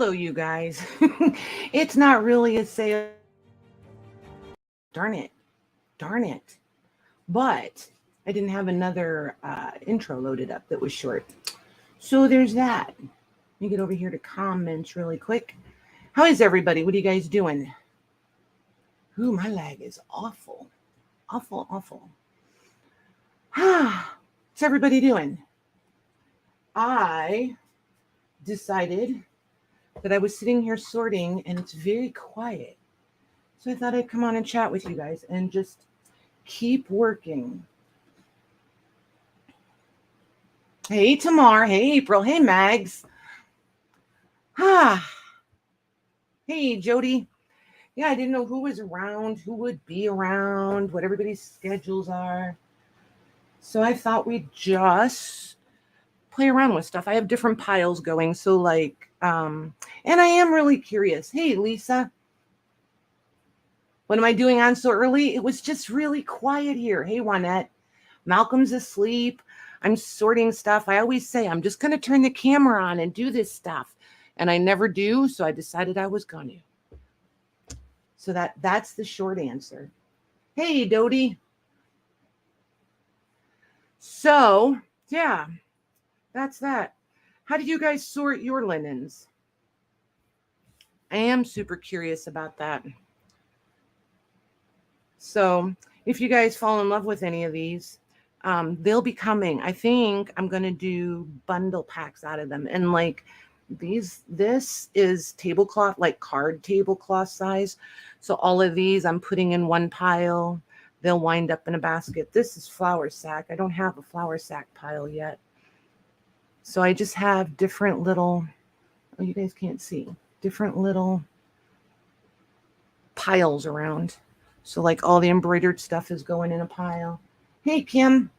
Hello, you guys. It's not really a sale. Darn it. Darn it. But I didn't have another intro loaded up that was short. So there's that. Let me get over here to comments really quick. How is everybody? What are you guys doing? Ooh, my lag is awful. Awful, awful. What's everybody doing? I decided that I was sitting here sorting and it's very quiet. So I thought I'd come on and chat with you guys and just keep working. Hey, Tamar. Hey, April. Hey, Mags. Hey, Jody. Yeah, I didn't know who was around, who would be around, what everybody's schedules are. So I thought we'd just play around with stuff. I have different piles going. So like, and I am really curious. Hey, Lisa. What am I doing on so early? It was just really quiet here. Hey, Juanette. Malcolm's asleep. I'm sorting stuff. I always say, I'm just going to turn the camera on and do this stuff. And I never do. So I decided I was going to. So that's the short answer. Hey, Dodie. So, yeah, that's that. How do you guys sort your linens? I am super curious about that. So if you guys fall in love with any of these, they'll be coming. I think I'm going to do bundle packs out of them. And like this is tablecloth, like card tablecloth size. So all of these I'm putting in one pile. They'll wind up in a basket. This is flour sack. I don't have a flour sack pile yet. So I just have different little, oh, you guys can't see, different little piles around. So like all the embroidered stuff is going in a pile. Hey, Kim.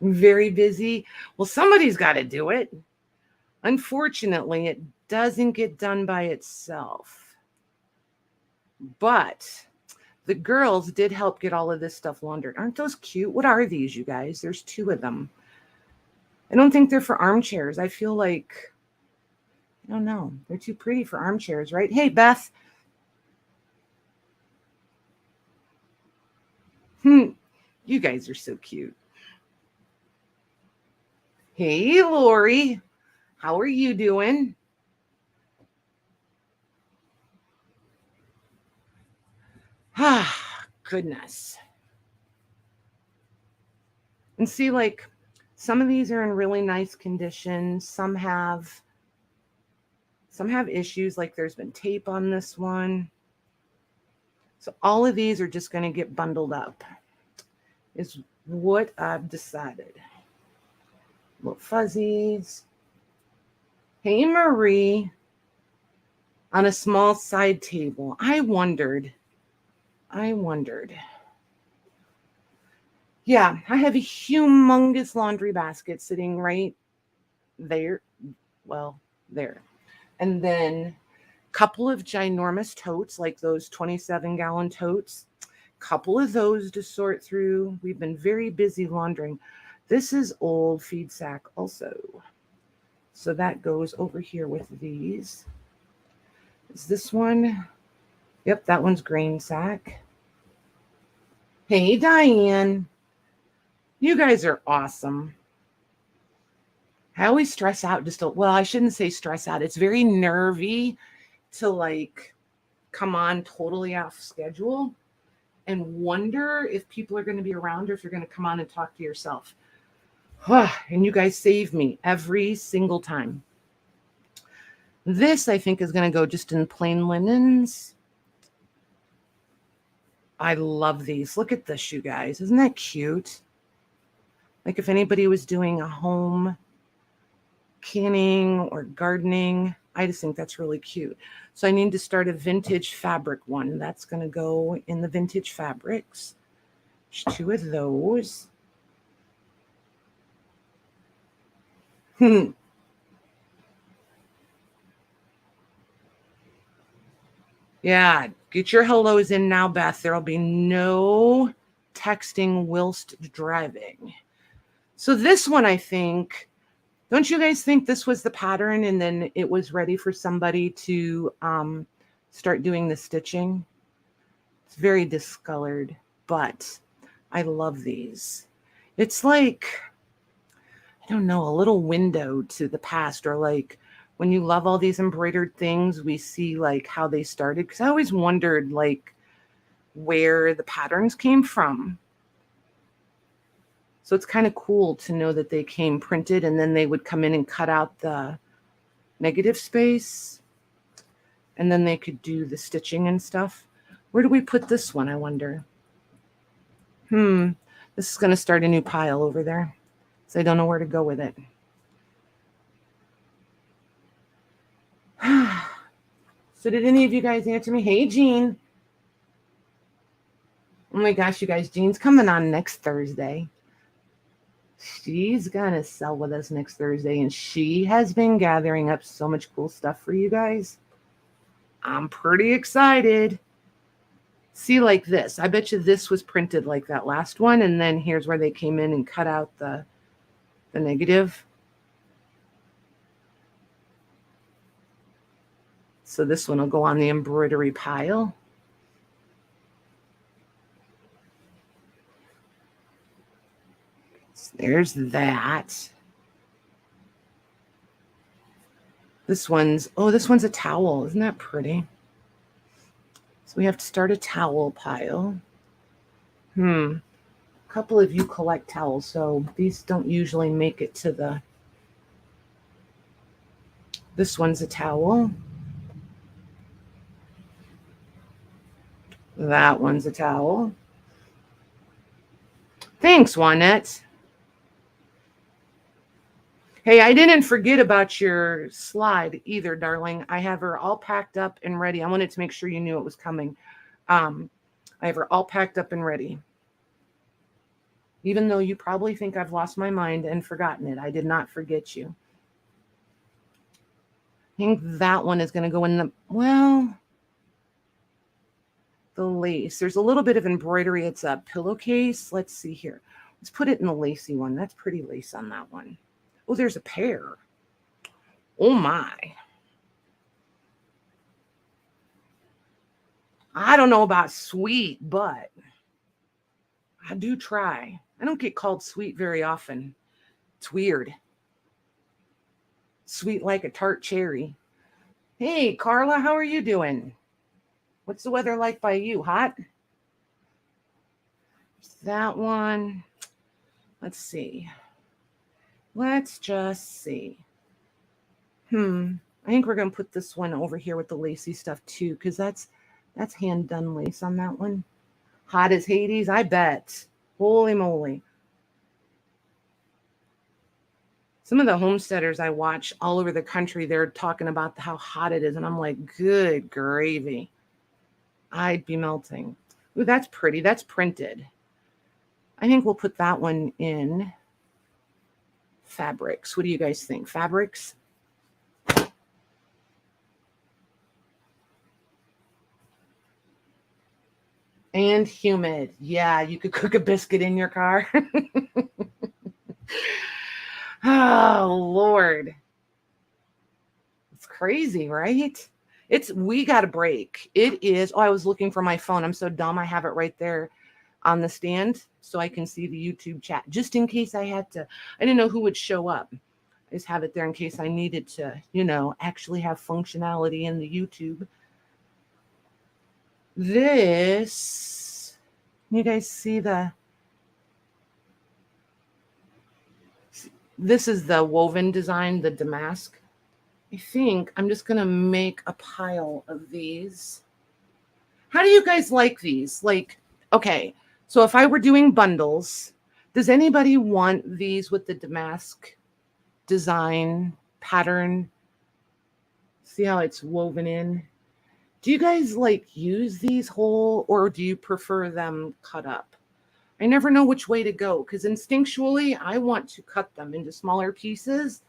Very busy. Well, somebody's got to do it. Unfortunately, it doesn't get done by itself. But the girls did help get all of this stuff laundered. Aren't those cute? What are these, you guys? There's 2 of them. I don't think they're for armchairs. I feel like, I don't know. They're too pretty for armchairs, right? Hey, Beth. You guys are so cute. Hey, Lori. How are you doing? Goodness. And see, like, some of these are in really nice condition. Some have issues, like there's been tape on this one. So all of these are just going to get bundled up, is what I've decided. Little fuzzies. Hey, Marie. On a small side table. I wondered. Yeah, I have a humongous laundry basket sitting right there. Well, there. And then a couple of ginormous totes, like those 27-gallon totes. Couple of those to sort through. We've been very busy laundering. This is old feed sack also. So that goes over here with these. Is this one? Yep, that one's grain sack. Hey, Diane. You guys are awesome. I always stress out well, I shouldn't say stress out. It's very nervy to like come on totally off schedule and wonder if people are going to be around or if you're going to come on and talk to yourself. And you guys save me every single time. This, I think, is going to go just in plain linens. I love these. Look at this, you guys. Isn't that cute? Like if anybody was doing a home canning or gardening, I just think that's really cute. So I need to start a vintage fabric one. That's going to go in the vintage fabrics. There's 2 of those. Yeah, get your hellos in now, Beth. There'll be no texting whilst driving. So this one, I think, Don't you guys think this was the pattern and then it was ready for somebody to start doing the stitching? It's very discolored, but I love these. It's like, I don't know, a little window to the past, or like when you love all these embroidered things, we see like how they started. Because I always wondered like where the patterns came from. So it's kind of cool to know that they came printed and then they would come in and cut out the negative space. And then they could do the stitching and stuff. Where do we put this one, I wonder? This is going to start a new pile over there. So I don't know where to go with it. So did any of you guys answer me? Hey, Jean. Oh my gosh, you guys, Jean's coming on next Thursday. She's going to sell with us next Thursday, and she has been gathering up so much cool stuff for you guys. I'm pretty excited. See, like this. I bet you this was printed like that last one, and then here's where they came in and cut out the negative. So this one will go on the embroidery pile. So there's that. This one's a towel. Isn't that pretty? So we have to start a towel pile. A couple of you collect towels, so these don't usually make it to the... This one's a towel. That one's a towel. Thanks, Juanette. Hey, I didn't forget about your slide either, darling. I have her all packed up and ready. I wanted to make sure you knew it was coming. I have her all packed up and ready. Even though you probably think I've lost my mind and forgotten it, I did not forget you. I think that one is going to go in the, well, the lace. There's a little bit of embroidery. It's a pillowcase. Let's see here. Let's put it in the lacy one. That's pretty lace on that one. Oh, there's a pair. Oh, my. I don't know about sweet, but I do try. I don't get called sweet very often. It's weird. Sweet like a tart cherry. Hey, Carla, how are you doing? What's the weather like by you? Hot? That one. Let's see. Let's just see. I think we're going to put this one over here with the lacy stuff too, because that's hand done lace on that one. Hot as Hades, I bet. Holy moly. Some of the homesteaders I watch all over the country, they're talking about how hot it is. And I'm like, good gravy. I'd be melting. Ooh, that's pretty. That's printed. I think we'll put that one in fabrics. What do you guys think? Fabrics? And humid. Yeah, you could cook a biscuit in your car. Oh, Lord. It's crazy, right? We got a break. It is. Oh, I was looking for my phone. I'm so dumb. I have it right there on the stand so I can see the YouTube chat just in case I had to. I didn't know who would show up. I just have it there in case I needed to, actually have functionality in the YouTube. This, you guys see this is the woven design, the damask. I think I'm just going to make a pile of these. How do you guys like these? Like, okay, so if I were doing bundles, does anybody want these with the damask design pattern? See how it's woven in? Do you guys like use these whole, or do you prefer them cut up? I never know which way to go because instinctually I want to cut them into smaller pieces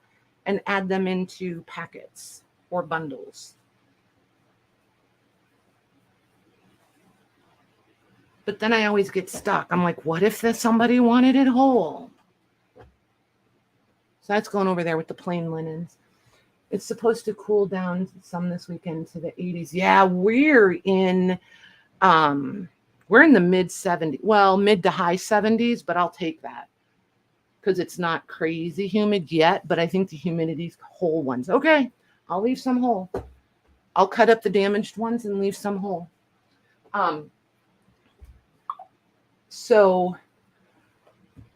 and add them into packets or bundles. But then I always get stuck. I'm like, what if somebody wanted it whole? So that's going over there with the plain linens. It's supposed to cool down some this weekend to the 80s. Yeah, we're in the mid 70s. Well, mid to high 70s, but I'll take that because it's not crazy humid yet, but I think the humidity's whole ones. Okay, I'll leave some whole. I'll cut up the damaged ones and leave some whole. So,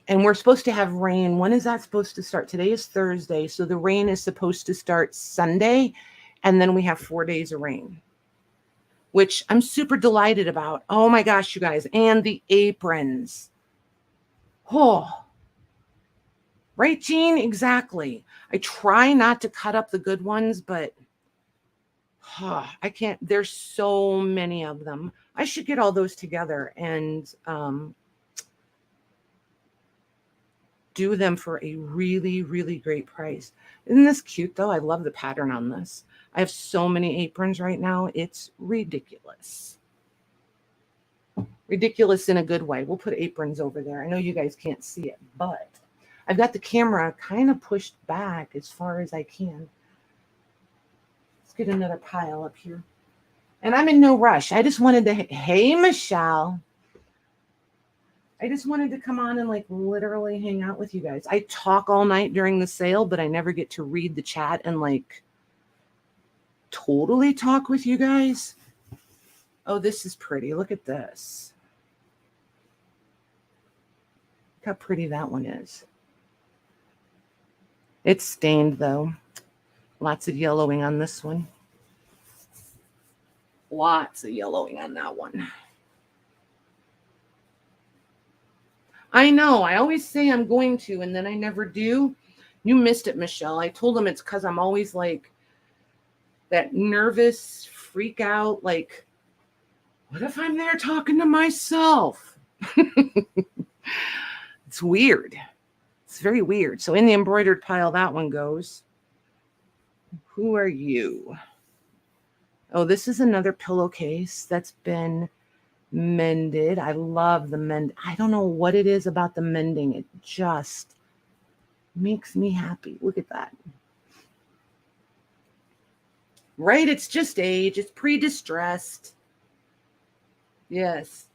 and we're supposed to have rain. When is that supposed to start? Today is Thursday. So the rain is supposed to start Sunday. And then we have 4 days of rain, which I'm super delighted about. Oh my gosh, you guys. And the aprons. Oh, right, Jean? Exactly. I try not to cut up the good ones, but I can't. There's so many of them. I should get all those together and do them for a really, really great price. Isn't this cute though? I love the pattern on this. I have so many aprons right now. It's ridiculous. Ridiculous in a good way. We'll put aprons over there. I know you guys can't see it, but I've got the camera kind of pushed back as far as I can. Let's get another pile up here. And I'm in no rush. I just wanted to, hey, Michelle. I just wanted to come on and like literally hang out with you guys. I talk all night during the sale, but I never get to read the chat and like totally talk with you guys. Oh, this is pretty. Look at this. Look how pretty that one is. It's stained though. Lots of yellowing on this one. Lots of yellowing on that one. I know. I always say I'm going to, and then I never do. You missed it, Michelle. I told them it's because I'm always like that nervous freak out. Like, what if I'm there talking to myself? It's weird. It's very weird. So in the embroidered pile, that one goes. Who are you? Oh, this is another pillowcase that's been mended. I love the mend. I don't know what it is about the mending. It just makes me happy. Look at that. Right? It's just age. It's pre-distressed. Yes.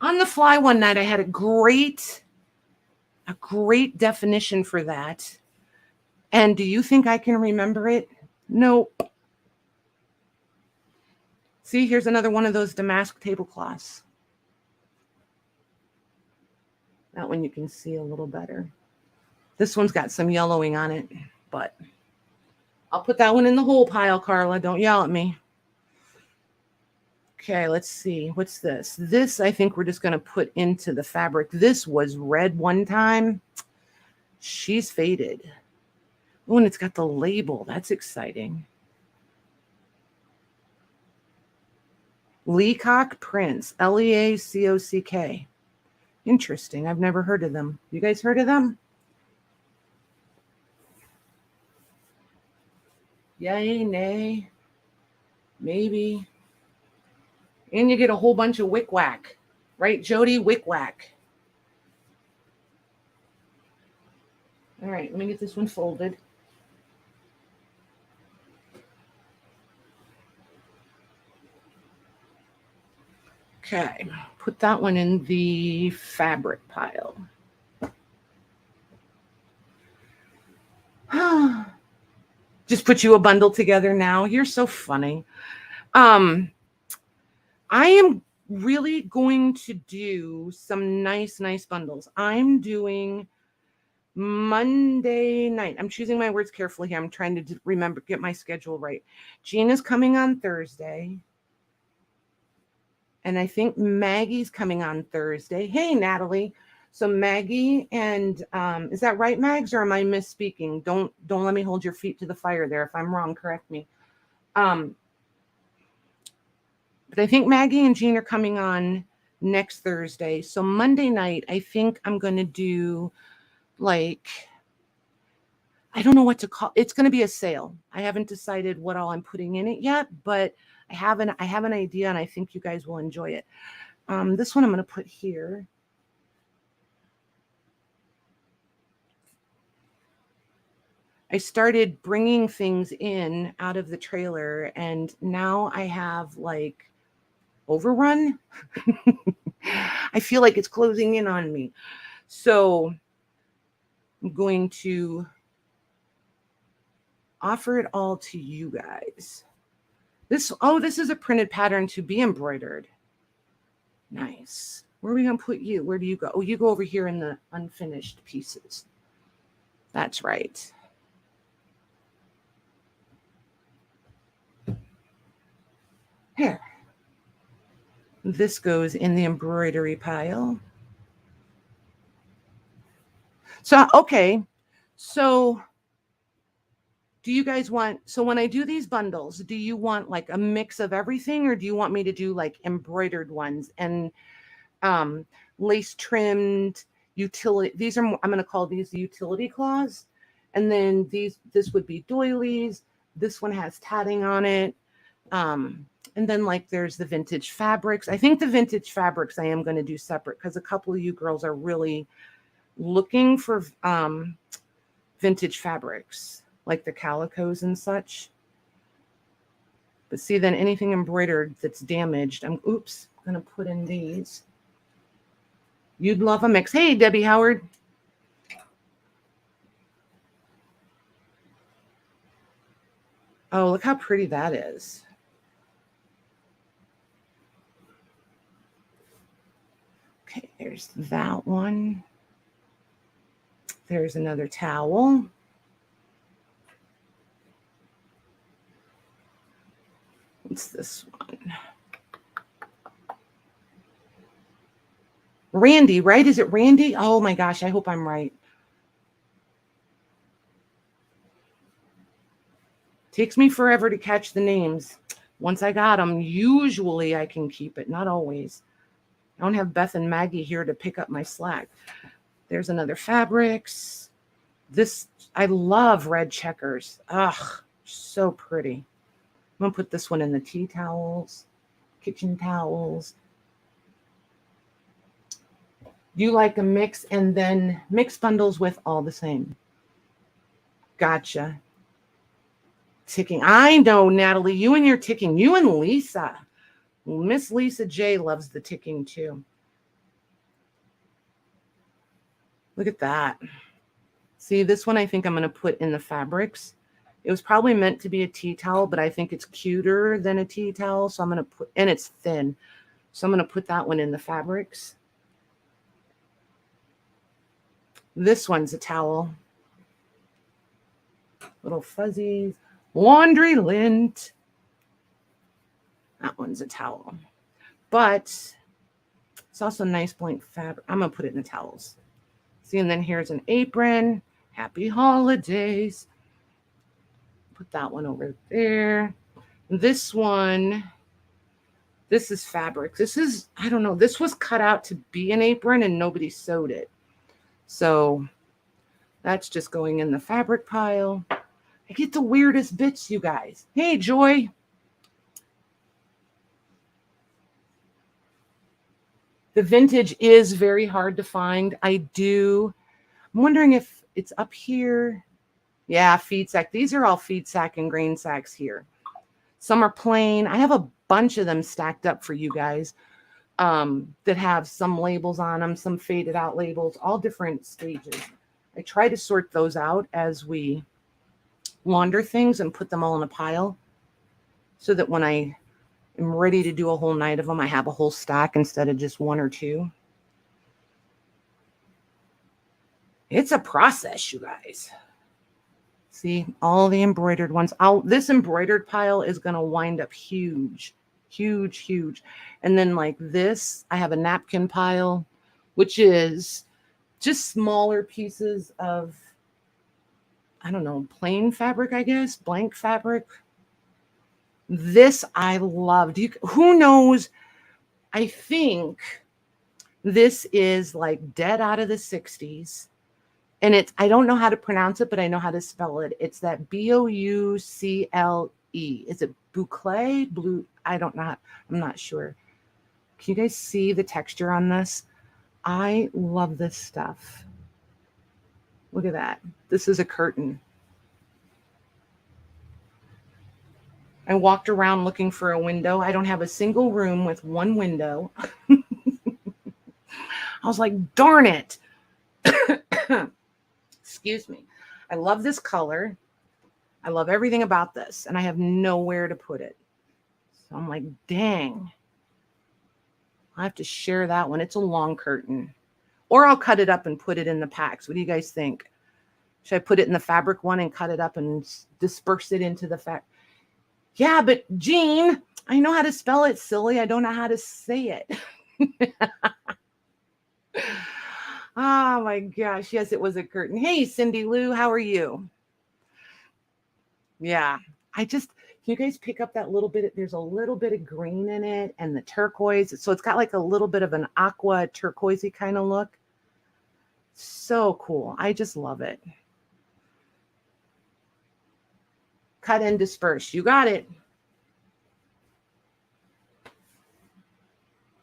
On the fly one night, I had a great definition for that. And do you think I can remember it? Nope. See, here's another one of those damask tablecloths. That one you can see a little better. This one's got some yellowing on it, but I'll put that one in the whole pile, Carla. Don't yell at me. Okay, let's see. What's this? This, I think we're just going to put into the fabric. This was red one time. She's faded. Oh, and it's got the label. That's exciting. Leacock Prints, Leacock. Interesting. I've never heard of them. You guys heard of them? Yay, nay, maybe. And you get a whole bunch of wick whack. Right, Jody? Wick whack. All right, let me get this one folded. Okay, put that one in the fabric pile. Just put you a bundle together now. You're so funny. I am really going to do some nice bundles. I'm doing Monday night. I'm choosing my words carefully here. I'm trying to remember, get my schedule right. Gina's coming on Thursday. And I think Maggie's coming on Thursday. Hey, Natalie. So Maggie and is that right, Mags, or am I misspeaking? Don't let me hold your feet to the fire there. If I'm wrong, correct me. But I think Maggie and Jean are coming on next Thursday. So Monday night, I think I'm going to do like, I don't know what to call. It's going to be a sale. I haven't decided what all I'm putting in it yet, but I have an idea, and I think you guys will enjoy it. This one I'm going to put here. I started bringing things in out of the trailer, and now I have like overrun. I feel like it's closing in on me. So I'm going to offer it all to you guys. This is a printed pattern to be embroidered. Nice. Where are we going to put you? Where do you go? Oh, you go over here in the unfinished pieces. That's right. Here. This goes in the embroidery pile. So, okay. So do you guys want, so when I do these bundles, do you want like a mix of everything, or do you want me to do like embroidered ones and lace trimmed utility? These are, I'm going to call these the utility claws. And then this would be doilies. This one has tatting on it. And then like there's the vintage fabrics. I think the vintage fabrics I am going to do separate because a couple of you girls are really looking for vintage fabrics, like the calicos and such. But see, then anything embroidered that's damaged, I'm going to put in these. You'd love a mix. Hey, Debbie Howard. Oh, look how pretty that is. Okay, there's that one. There's another towel. What's this one? Randy, right? Is it Randy? Oh my gosh, I hope I'm right. Takes me forever to catch the names. Once I got them, usually I can keep it. Not always. I don't have Beth and Maggie here to pick up my slack. There's another fabrics. This, I love red checkers. Ugh, so pretty. I'm going to put this one in the tea towels, kitchen towels. You like a mix and then mix bundles with all the same. Gotcha. Ticking. I know, Natalie, you and your ticking. You and Lisa. Miss Lisa J loves the ticking too. Look at that. See, this one I think I'm going to put in the fabrics. It was probably meant to be a tea towel, but I think it's cuter than a tea towel. So I'm going to put, and it's thin. So I'm going to put that one in the fabrics. This one's a towel. Little fuzzies. Laundry lint. That one's a towel. But it's also nice blank fabric. I'm going to put it in the towels. See, and then here's an apron. Happy holidays. Put that one over there. This one, this is fabric. This is, I don't know, this was cut out to be an apron and nobody sewed it. So that's just going in the fabric pile. I get the weirdest bits, you guys. Hey, Joy. The vintage is very hard to find. I'm wondering if it's up here. Yeah, feed sack. These are all feed sack and grain sacks here. Some are plain. I have a bunch of them stacked up for you guys that have some labels on them, some faded out labels, all different stages. I try to sort those out as we launder things and put them all in a pile so that when I am ready to do a whole night of them, I have a whole stack instead of just one or two. It's a process, you guys. See, all the embroidered ones. This embroidered pile is going to wind up huge, huge, huge. And then like this, I have a napkin pile, which is just smaller pieces of, I don't know, plain fabric, I guess, blank fabric. This I loved. Who knows? I think this is like dead out of the 60s. And I don't know how to pronounce it, but I know how to spell it. It's that Boucle. Is it boucle? Blue? I don't know. I'm not sure. Can you guys see the texture on this? I love this stuff. Look at that. This is a curtain. I walked around looking for a window. I don't have a single room with one window. I was like, darn it. Excuse me. I love this color. I love everything about this, and I have nowhere to put it. So I'm like, dang. I have to share that one. It's a long curtain. Or I'll cut it up and put it in the packs. What do you guys think? Should I put it in the fabric one and cut it up and disperse it into the fabric? Yeah, but Jean, I know how to spell it, silly. I don't know how to say it. Oh my gosh. Yes, it was a curtain. Hey, Cindy Lou, how are you? Yeah, can you guys pick up that little bit? There's a little bit of green in it and the turquoise. So it's got like a little bit of an aqua turquoisey kind of look. So cool. I just love it. Cut and disperse. You got it.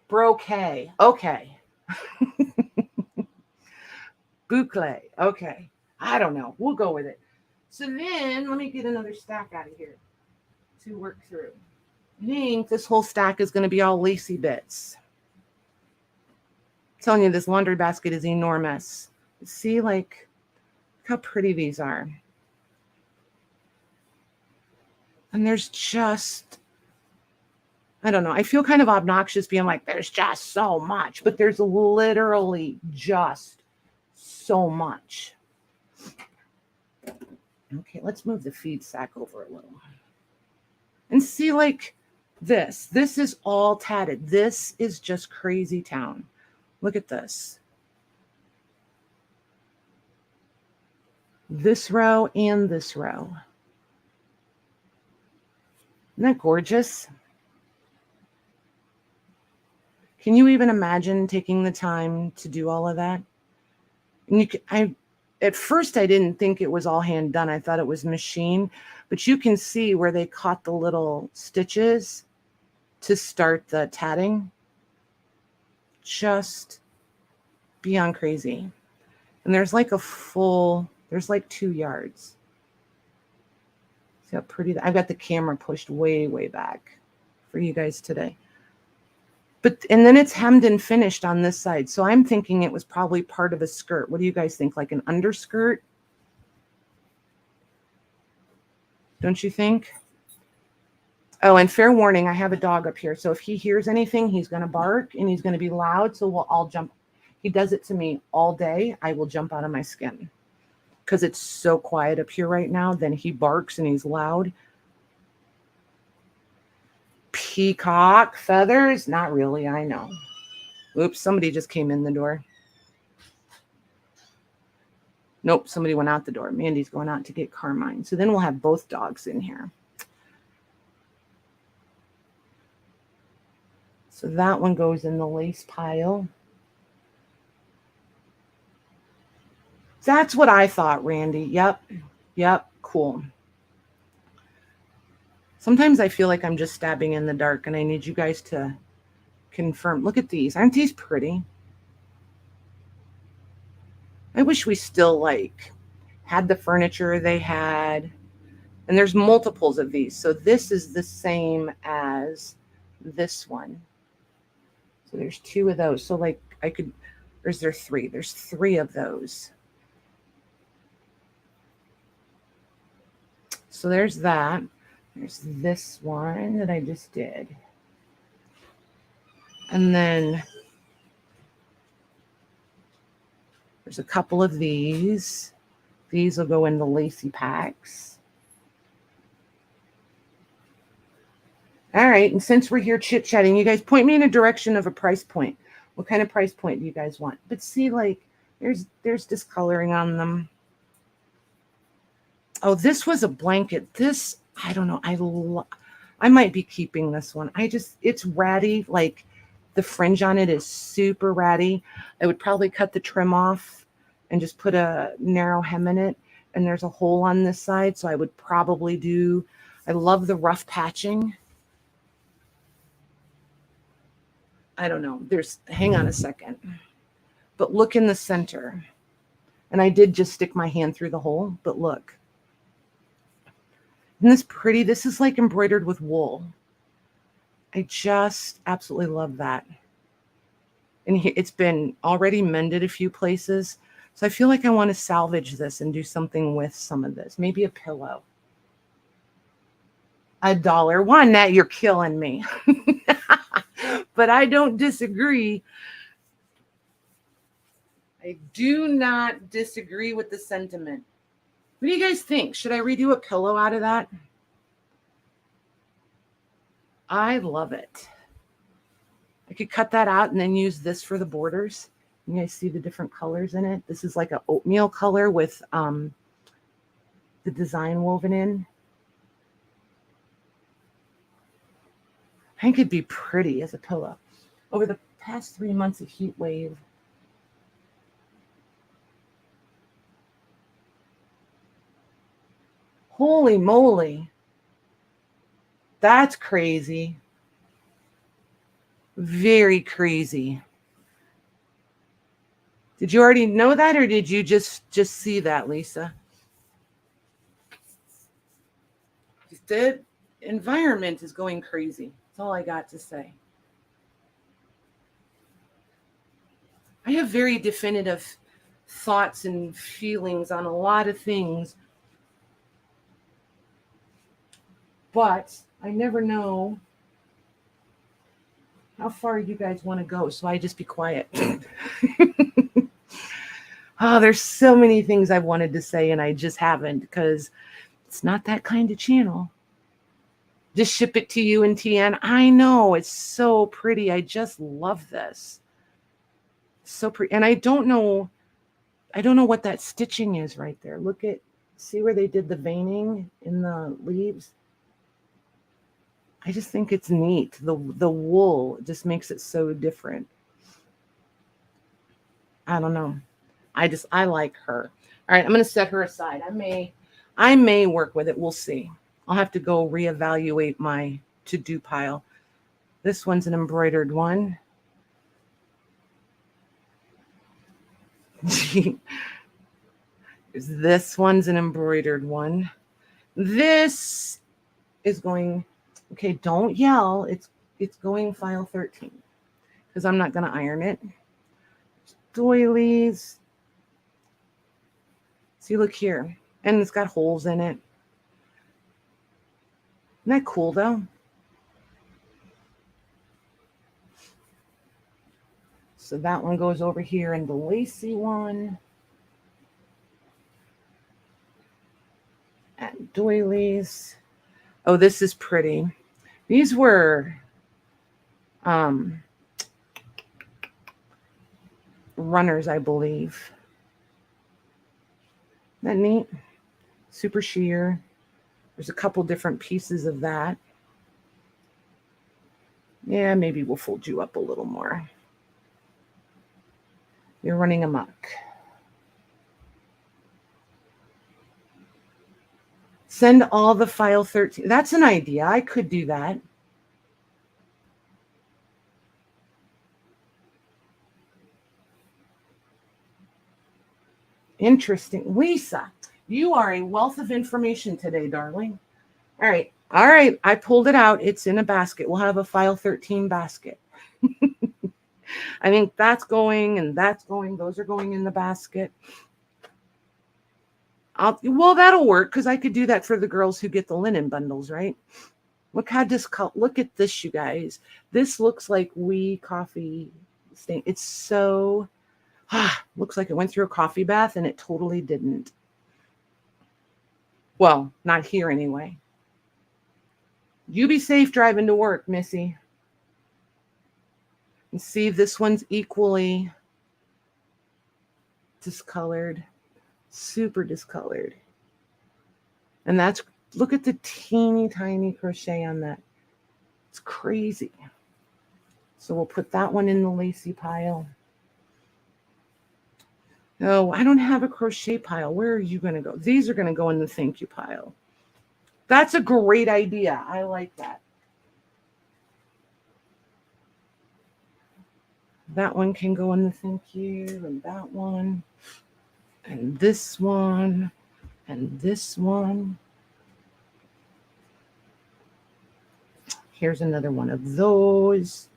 Brocade. Okay. Boucle. Okay. I don't know. We'll go with it. So then let me get another stack out of here to work through. I think this whole stack is going to be all lacy bits. I'm telling you, this laundry basket is enormous. See, like, how pretty these are. And there's just, I don't know. I feel kind of obnoxious being like, there's just so much, but there's literally just so much. Okay, let's move the feed sack over a little. And see, like this is all tatted. This is just crazy town. Look at this. This row and this row. Isn't that gorgeous? Can you even imagine taking the time to do all of that? And at first I didn't think it was all hand done. I thought it was machine, but you can see where they caught the little stitches to start the tatting. Just beyond crazy. And there's like there's like 2 yards. See how pretty I've got the camera pushed way, way back for you guys today. And then it's hemmed and finished on this side. So I'm thinking it was probably part of a skirt. What do you guys think? Like an underskirt? Don't you think? Oh, and fair warning, I have a dog up here. So if he hears anything, he's going to bark and he's going to be loud. So we'll all jump. He does it to me all day. I will jump out of my skin because it's so quiet up here right now. Then he barks and he's loud. Peacock feathers? Not really, I know. Oops, somebody just came in the door. Nope, somebody went out the door. Mandy's going out to get Carmine. So then we'll have both dogs in here. So that one goes in the lace pile. That's what I thought, Randy. Yep, cool. Sometimes I feel like I'm just stabbing in the dark and I need you guys to confirm. Look at these. Aren't these pretty? I wish we still like had the furniture they had. And there's multiples of these. So this is the same as this one. So there's 2 of those. So like or is there 3? There's 3 of those. So there's that. There's this one that I just did. And then there's a couple of these. These will go in the lacy packs. All right. And since we're here chit-chatting, you guys point me in a direction of a price point. What kind of price point do you guys want? But see, like, there's discoloring on them. Oh, this was a blanket. This, I don't know. I might be keeping this one. It's ratty. Like the fringe on it is super ratty. I would probably cut the trim off and just put a narrow hem in it. And there's a hole on this side. So I would probably I love the rough patching. I don't know. Hang on a second. But look in the center. And I did just stick my hand through the hole, but look. Isn't this pretty? This is like embroidered with wool. I just absolutely love that. And it's been already mended a few places. So I feel like I want to salvage this and do something with some of this. Maybe a pillow. $1. That you're killing me. But I don't disagree. I do not disagree with the sentiment. What do you guys think? Should I redo a pillow out of that? I love it. I could cut that out and then use this for the borders. You guys see the different colors in it? This is like an oatmeal color with the design woven in. I think it'd be pretty as a pillow. Over the past 3 months of heat wave, holy moly. That's crazy. Very crazy. Did you already know that, or did you just see that, Lisa? The environment is going crazy. That's all I got to say. I have very definitive thoughts and feelings on a lot of things, but I never know how far you guys want to go, so I just be quiet. Oh, there's so many things I've wanted to say, and I just haven't, because it's not that kind of channel. Just ship it to you in TN. I know, it's so pretty. I just love this. So pretty. And I don't know what that stitching is right there. See where they did the veining in the leaves? I just think it's neat. The wool just makes it so different. I don't know. I like her. All right, I'm going to set her aside. I may work with it. We'll see. I'll have to go reevaluate my to-do pile. This one's an embroidered one. This one's an embroidered one. This is going, okay, don't yell. It's going file 13 because I'm not going to iron it. Doilies. See, look here. And it's got holes in it. Isn't that cool, though? So that one goes over here in the lacy one. And doilies. Oh, this is pretty. These were runners, I believe. Isn't that neat? Super sheer. There's a couple different pieces of that. Yeah, maybe we'll fold you up a little more. You're running amok. Send all the file 13. That's an idea. I could do that. Interesting. Lisa, you are a wealth of information today, darling. All right. I pulled it out. It's in a basket. We'll have a file 13 basket. I think that's going and that's going. Those are going in the basket. Well, that'll work because I could do that for the girls who get the linen bundles, right? Look at this, you guys. This looks like wee coffee stain. It's so looks like it went through a coffee bath, and it totally didn't. Well, not here anyway. You be safe driving to work, Missy. And see, this one's equally discolored, super discolored. And look at the teeny tiny crochet on that. It's crazy. So we'll put that one in the lacy pile. No, I don't have a crochet pile. Where are you going to go? These are going to go in the thank you pile. That's a great idea. I like that. That one can go in the thank you, and that one, and this one, and this one. Here's another one of those.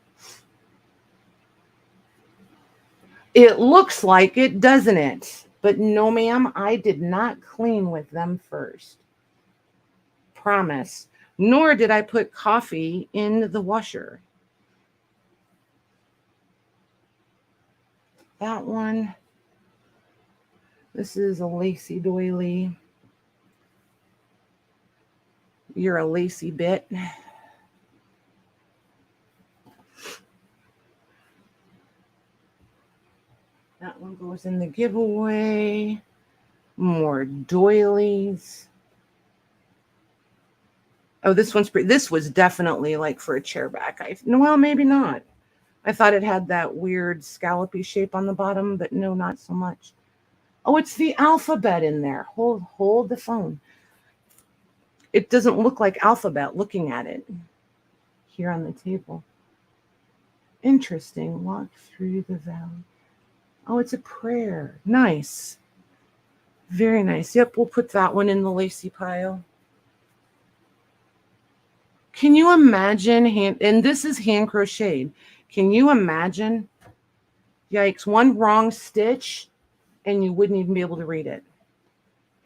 It looks like it, doesn't it? But no, ma'am, I did not clean with them first. Promise. Nor did I put coffee in the washer. That one. This is a lacy doily. You're a lacy bit. That one goes in the giveaway. More doilies. Oh, this one's pretty. This was definitely like for a chair back. Well, maybe not. I thought it had that weird scallopy shape on the bottom, but no, not so much. Oh, it's the alphabet in there. Hold the phone. It doesn't look like alphabet looking at it here on the table. Interesting. Walk through the valley. Oh, it's a prayer. Nice. Very nice. Yep, we'll put that one in the lacy pile. Can you imagine and this is hand crocheted. Can you imagine? Yikes, one wrong stitch and you wouldn't even be able to read it.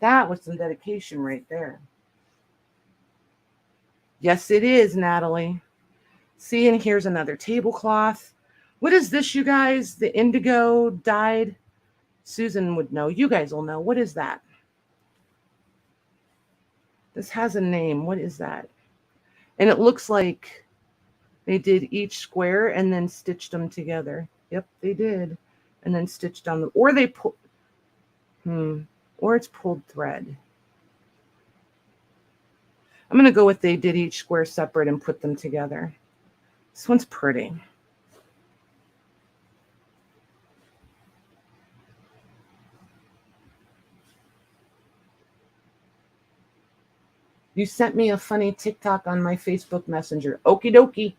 That was some dedication right there. Yes, it is, Natalie. See, and here's another tablecloth. What is this, you guys? The indigo dyed? Susan would know. You guys will know. What is that? This has a name. What is that? And it looks like they did each square and then stitched them together. Yep, they did. And then stitched on the, or they pull, or it's pulled thread. I'm going to go with they did each square separate and put them together. This one's pretty. You sent me a funny TikTok on my Facebook Messenger. Okie dokie.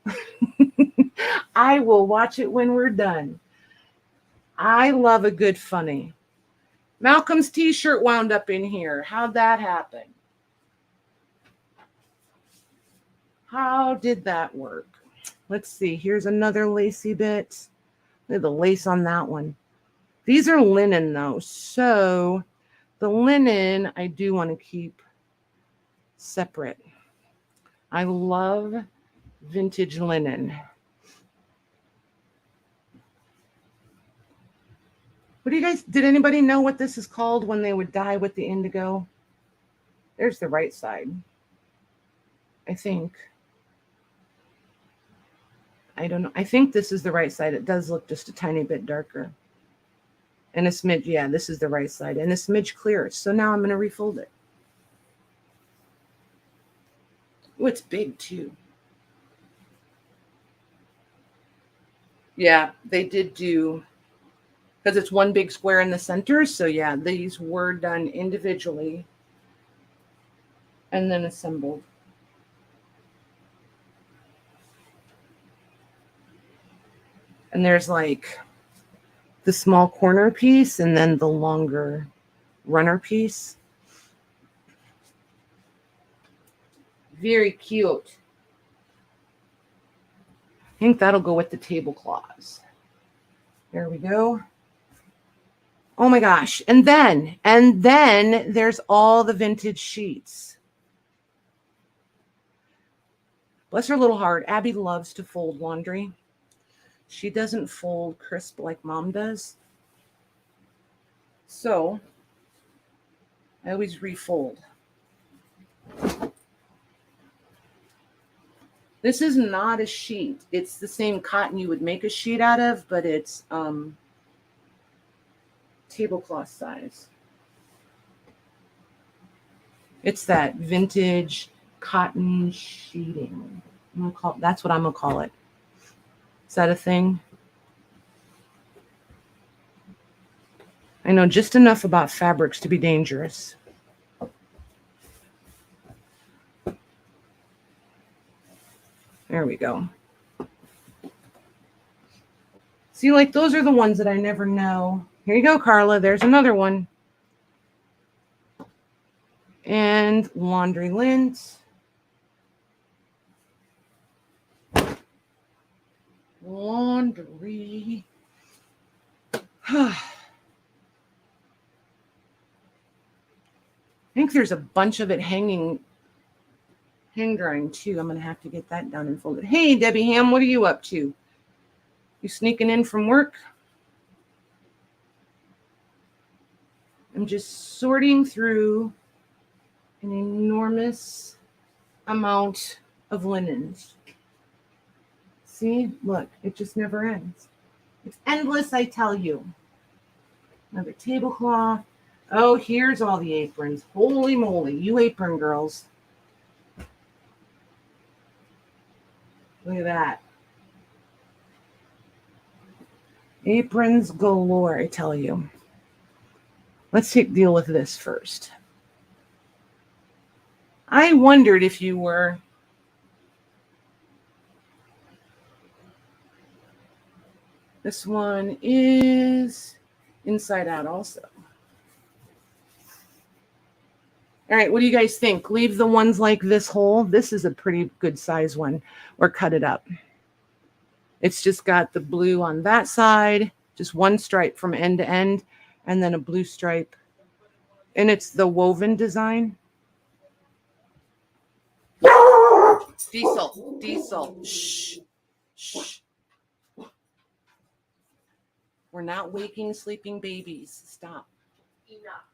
I will watch it when we're done. I love a good funny. Malcolm's t-shirt wound up in here. How'd that happen? How did that work? Let's see. Here's another lacy bit. Look at the lace on that one. These are linen, though. So the linen, I do want to keep separate. I love vintage linen. What do you guys, did anybody know what this is called when they would dye with the indigo? There's the right side, I think. I don't know. I think this is the right side. It does look just a tiny bit darker. And a smidge, yeah, this is the right side. And a smidge clearer. So now I'm going to refold it. Oh, it's big too. Yeah, they did do, because it's one big square in the center. So yeah, these were done individually and then assembled. And there's like the small corner piece and then the longer runner piece. Very cute. I think that'll go with the tablecloths. There we go. Oh my gosh. And then there's all the vintage sheets. Bless her little heart. Abby loves to fold laundry. She doesn't fold crisp like Mom does. So I always refold. This is not a sheet. It's the same cotton you would make a sheet out of, but it's tablecloth size. It's that vintage cotton sheeting. That's what I'm gonna call it. Is that a thing? I know just enough about fabrics to be dangerous. There we go. See, like those are the ones that I never know. Here you go, Carla. There's another one. And laundry lint. Laundry. I think there's a bunch of it hang drying too. I'm going to have to get that done and folded. Hey, Debbie Ham, what are you up to? You sneaking in from work? I'm just sorting through an enormous amount of linens. See, look, it just never ends. It's endless, I tell you. Another tablecloth. Oh, here's all the aprons. Holy moly, you apron girls. Look at that. Aprons galore, I tell you. Let's deal with this first. I wondered if you were this one is inside out also. All right, what do you guys think? Leave the ones like this whole. This is a pretty good size one, or cut it up. It's just got the blue on that side, just one stripe from end to end, and then a blue stripe. And it's the woven design. Diesel. Shh. We're not waking sleeping babies. Stop. Enough.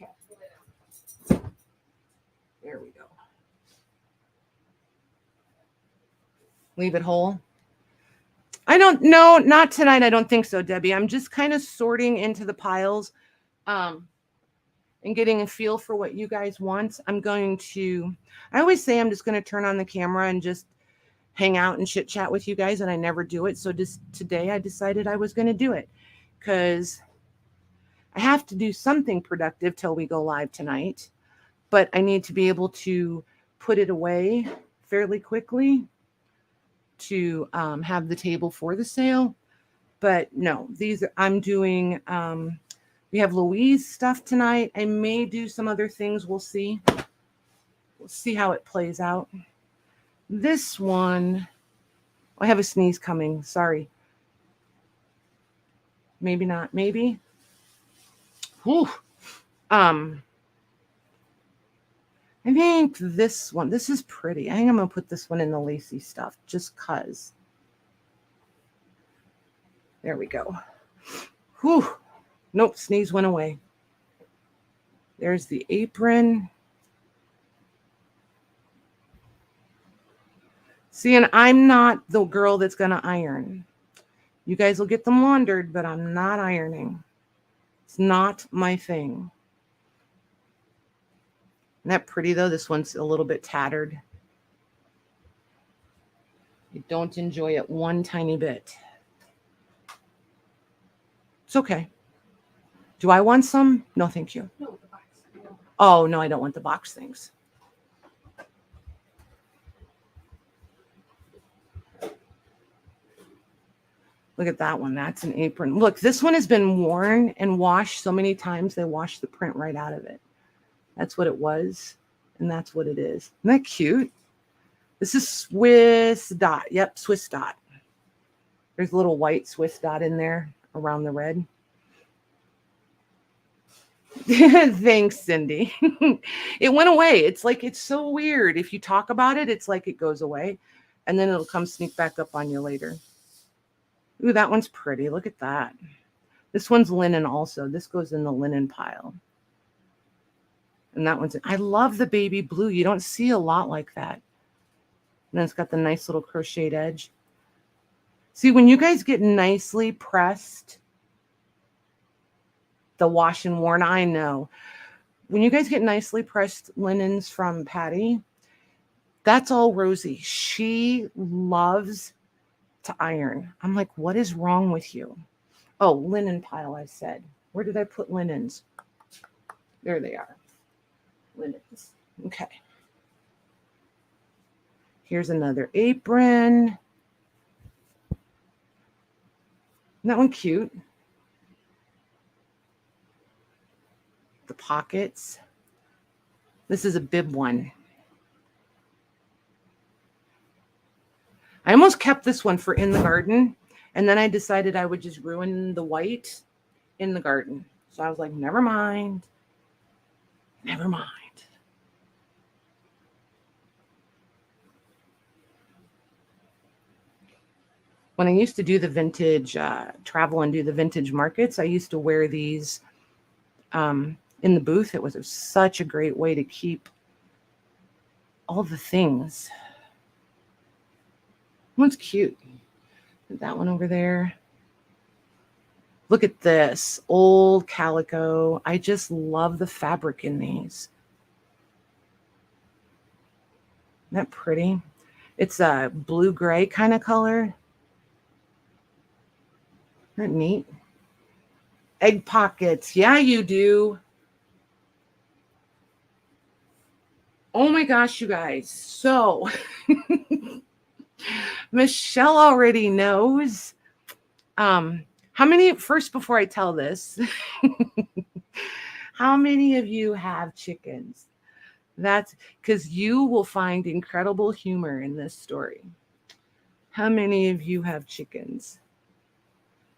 Okay. There we go. Leave it whole. I don't know. Not tonight. I don't think so, Debbie. I'm just kind of sorting into the piles and getting a feel for what you guys want. I always say I'm just going to turn on the camera and just hang out and chit chat with you guys, and I never do it. So just today I decided I was going to do it because I have to do something productive till we go live tonight, but I need to be able to put it away fairly quickly to have the table for the sale. But no, I'm doing, we have Louise stuff tonight. I may do some other things. We'll see. We'll see how it plays out. This one, I have a sneeze coming. Sorry. Maybe not. Maybe. Whew. I think this one, this is pretty. I think I'm going to put this one in the lacy stuff just because. There we go. Whew. Nope, sneeze went away. There's the apron. See, and I'm not the girl that's going to iron. You guys will get them laundered, but I'm not ironing. It's not my thing. Isn't that pretty, though? This one's a little bit tattered. I don't enjoy it one tiny bit. It's okay. Do I want some? No, thank you. No, the box. No. Oh, no, I don't want the box things. Look at that one. That's an apron. Look, this one has been worn and washed so many times, they washed the print right out of it. That's what it was, and that's what it is. Isn't that cute? This is Swiss dot. Yep, Swiss dot. There's a little white Swiss dot in there around the red. Thanks, Cindy. It went away. It's like, it's so weird. If you talk about it, it's like it goes away, and then it'll come sneak back up on you later. Ooh, that one's pretty. Look at that. This one's linen also. This goes in the linen pile. And that one's, I love the baby blue. You don't see a lot like that. And then it's got the nice little crocheted edge. See, when you guys get nicely pressed, the wash and worn, I know. When you guys get nicely pressed linens from Patty, that's all Rosie. She loves to iron. I'm like, what is wrong with you? Oh, linen pile, I said. Where did I put linens? There they are. Linens. Okay. Here's another apron. Isn't that one cute? The pockets. This is a bib one. I almost kept this one for in the garden, and then I decided I would just ruin the white in the garden. So I was like, never mind. Never mind. When I used to do the vintage travel and do the vintage markets, I used to wear these in the booth. It was such a great way to keep all the things. One's cute. That one over there. Look at this old calico. I just love the fabric in these. Isn't that pretty? It's a blue-gray kind of color. Isn't that neat? Egg pockets. Yeah, you do. Oh my gosh, you guys. So Michelle already knows. How many, first, before I tell this, how many of you have chickens? That's because you will find incredible humor in this story. How many of you have chickens?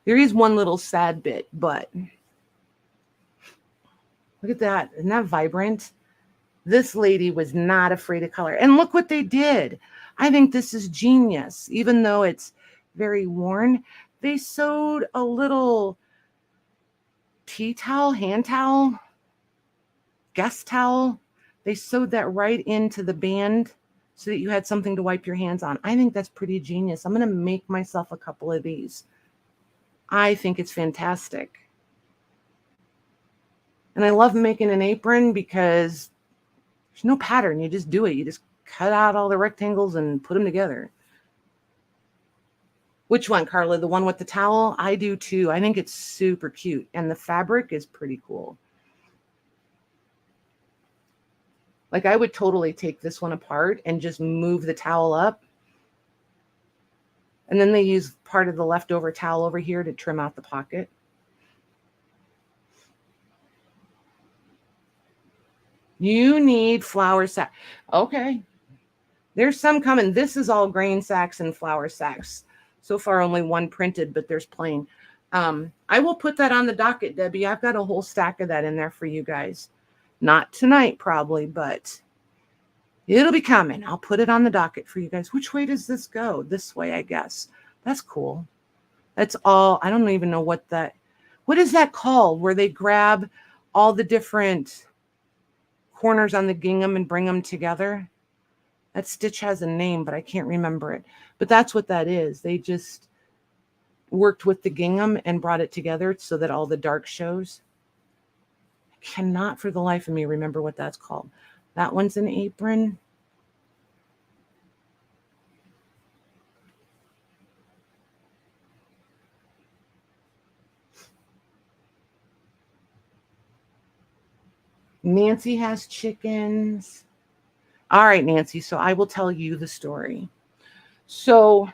There is one little sad bit, but look at that. Isn't that vibrant? This lady was not afraid of color. And look what they did. I think this is genius. Even though it's very worn, they sewed a little tea towel, hand towel, guest towel. They sewed that right into the band so that you had something to wipe your hands on. I think that's pretty genius. I'm going to make myself a couple of these. I think it's fantastic. And I love making an apron because there's no pattern. You just do it. You just cut out all the rectangles and put them together. Which one, Carla? The one with the towel? I do too. I think it's super cute. And the fabric is pretty cool. Like I would totally take this one apart and just move the towel up. And then they use part of the leftover towel over here to trim out the pocket. You need flour sack. Okay. There's some coming. This is all grain sacks and flour sacks. So far, only one printed, but there's plain. I will put that on the docket, Debbie. I've got a whole stack of that in there for you guys. Not tonight, probably, but it'll be coming. I'll put it on the docket for you guys. Which way does this go? This way, I guess. That's cool. That's all. I don't even know what is that called? Where they grab all the different corners on the gingham and bring them together. That stitch has a name, but I can't remember it. But that's what that is. They just worked with the gingham and brought it together so that all the dark shows. I cannot for the life of me remember what that's called. That one's an apron. Nancy has chickens. All right, Nancy. So I will tell you the story. So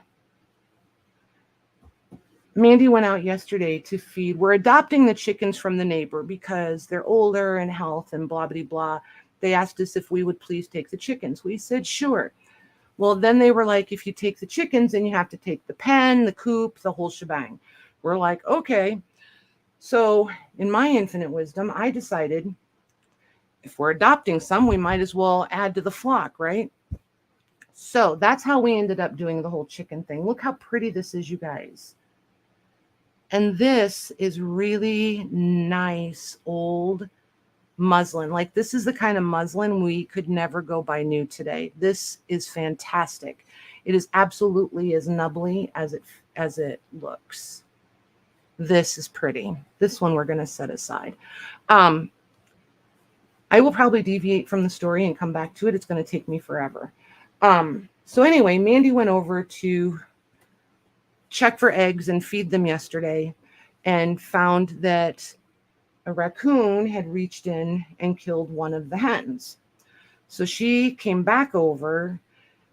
Mandy went out yesterday to feed. We're adopting the chickens from the neighbor because they're older and health and blah, blah, blah. They asked us if we would please take the chickens. We said, sure. Well, then they were like, if you take the chickens, then you have to take the pen, the coop, the whole shebang. We're like, okay. So in my infinite wisdom, I decided if we're adopting some, we might as well add to the flock, right? So that's how we ended up doing the whole chicken thing. Look how pretty this is, you guys. And this is really nice old muslin. Like this is the kind of muslin we could never go buy new today. This is fantastic. It is absolutely as nubbly as it looks. This is pretty. This one we're going to set aside. I will probably deviate from the story and come back to it. It's going to take me forever. So anyway, Mandy went over to check for eggs and feed them yesterday and found that a raccoon had reached in and killed one of the hens. So she came back over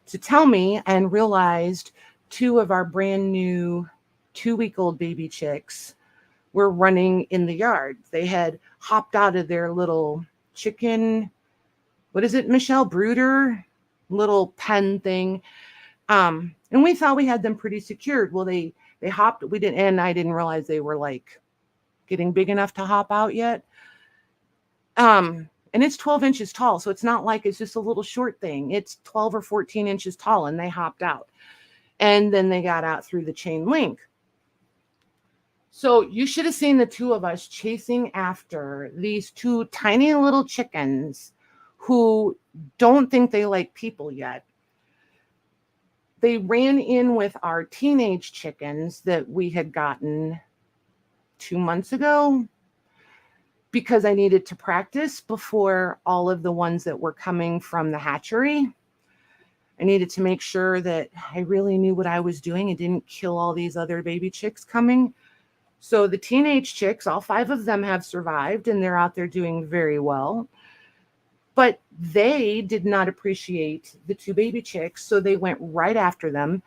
to tell me and realized two of our brand new 2-week-old baby chicks were running in the yard. They had hopped out of their little chicken what is it, Michelle Bruder little pen thing. And we thought we had them pretty secured. Well, they hopped. We didn't, and I didn't realize they were like getting big enough to hop out yet. And it's 12 inches tall, so it's not like it's just a little short thing. It's 12 or 14 inches tall, and they hopped out. And then they got out through the chain link. So you should have seen the two of us chasing after these two tiny little chickens who don't think they like people yet. They ran in with our teenage chickens that we had gotten 2 months ago because I needed to practice before all of the ones that were coming from the hatchery. I needed to make sure that I really knew what I was doing and didn't kill all these other baby chicks coming. So the teenage chicks, all 5 of them have survived, and they're out there doing very well. But they did not appreciate the 2 baby chicks, so they went right after them.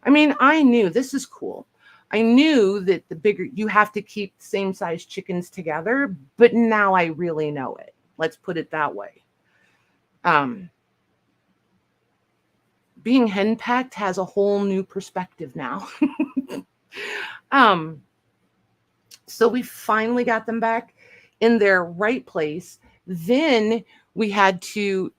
I mean, I knew this is cool. I knew that the bigger you have to keep same size chickens together, but now I really know it. Let's put it that way. Being henpecked has a whole new perspective now. So we finally got them back in their right place. Then we had to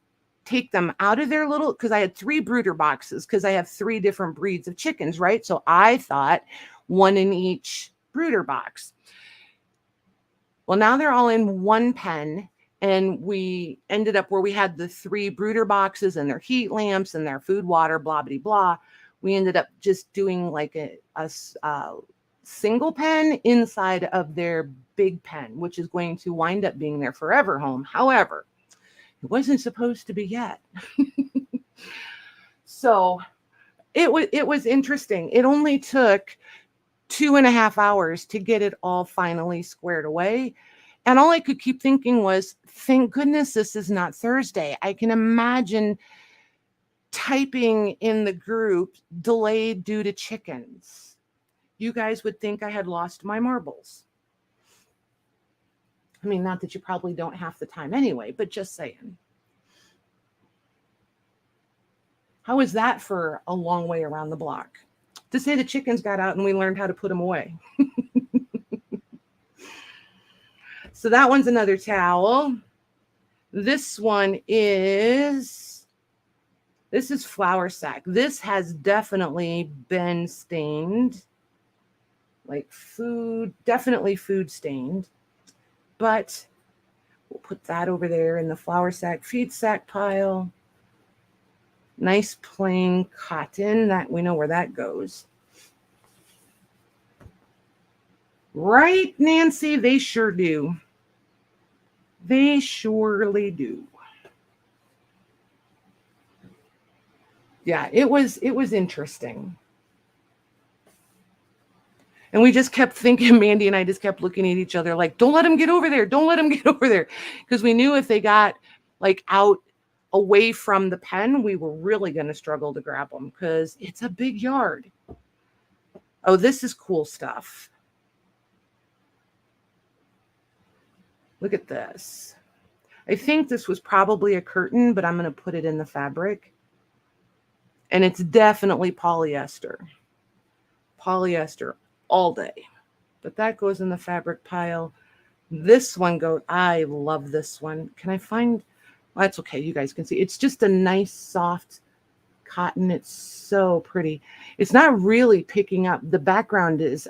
take them out of their little, because I had 3 brooder boxes, because I have 3 different breeds of chickens, right? So I thought 1 in each brooder box. Well, now they're all in one pen, and we ended up where we had the 3 brooder boxes and their heat lamps and their food, water, blah, blah, blah. We ended up just doing like a single pen inside of their big pen, which is going to wind up being their forever home. However, it wasn't supposed to be yet. So it was interesting. It only took 2.5 hours to get it all finally squared away. And all I could keep thinking was, thank goodness this is not Thursday. I can imagine typing in the group, delayed due to chickens. You guys would think I had lost my marbles. I mean, not that you probably don't half the time anyway, but just saying. How is that for a long way around the block? To say the chickens got out and we learned how to put them away. So that one's another towel. This one is, this is flour sack. This has definitely been stained. Like food, definitely food stained. But we'll put that over there in the flour sack, feed sack pile. Nice plain cotton, that we know where that goes. Right, Nancy? They sure do. They surely do. Yeah, it was interesting. And we just kept thinking, Mandy and I just kept looking at each other like, don't let him get over there. Don't let him get over there. Because we knew if they got like out away from the pen, we were really going to struggle to grab them because it's a big yard. Oh, this is cool stuff. Look at this. I think this was probably a curtain, but I'm going to put it in the fabric. And it's definitely polyester. Polyester all day. But that goes in the fabric pile. This one goes, I love this one. Can I find, well, that's okay. You guys can see. It's just a nice soft cotton. It's so pretty. It's not really picking up. The background is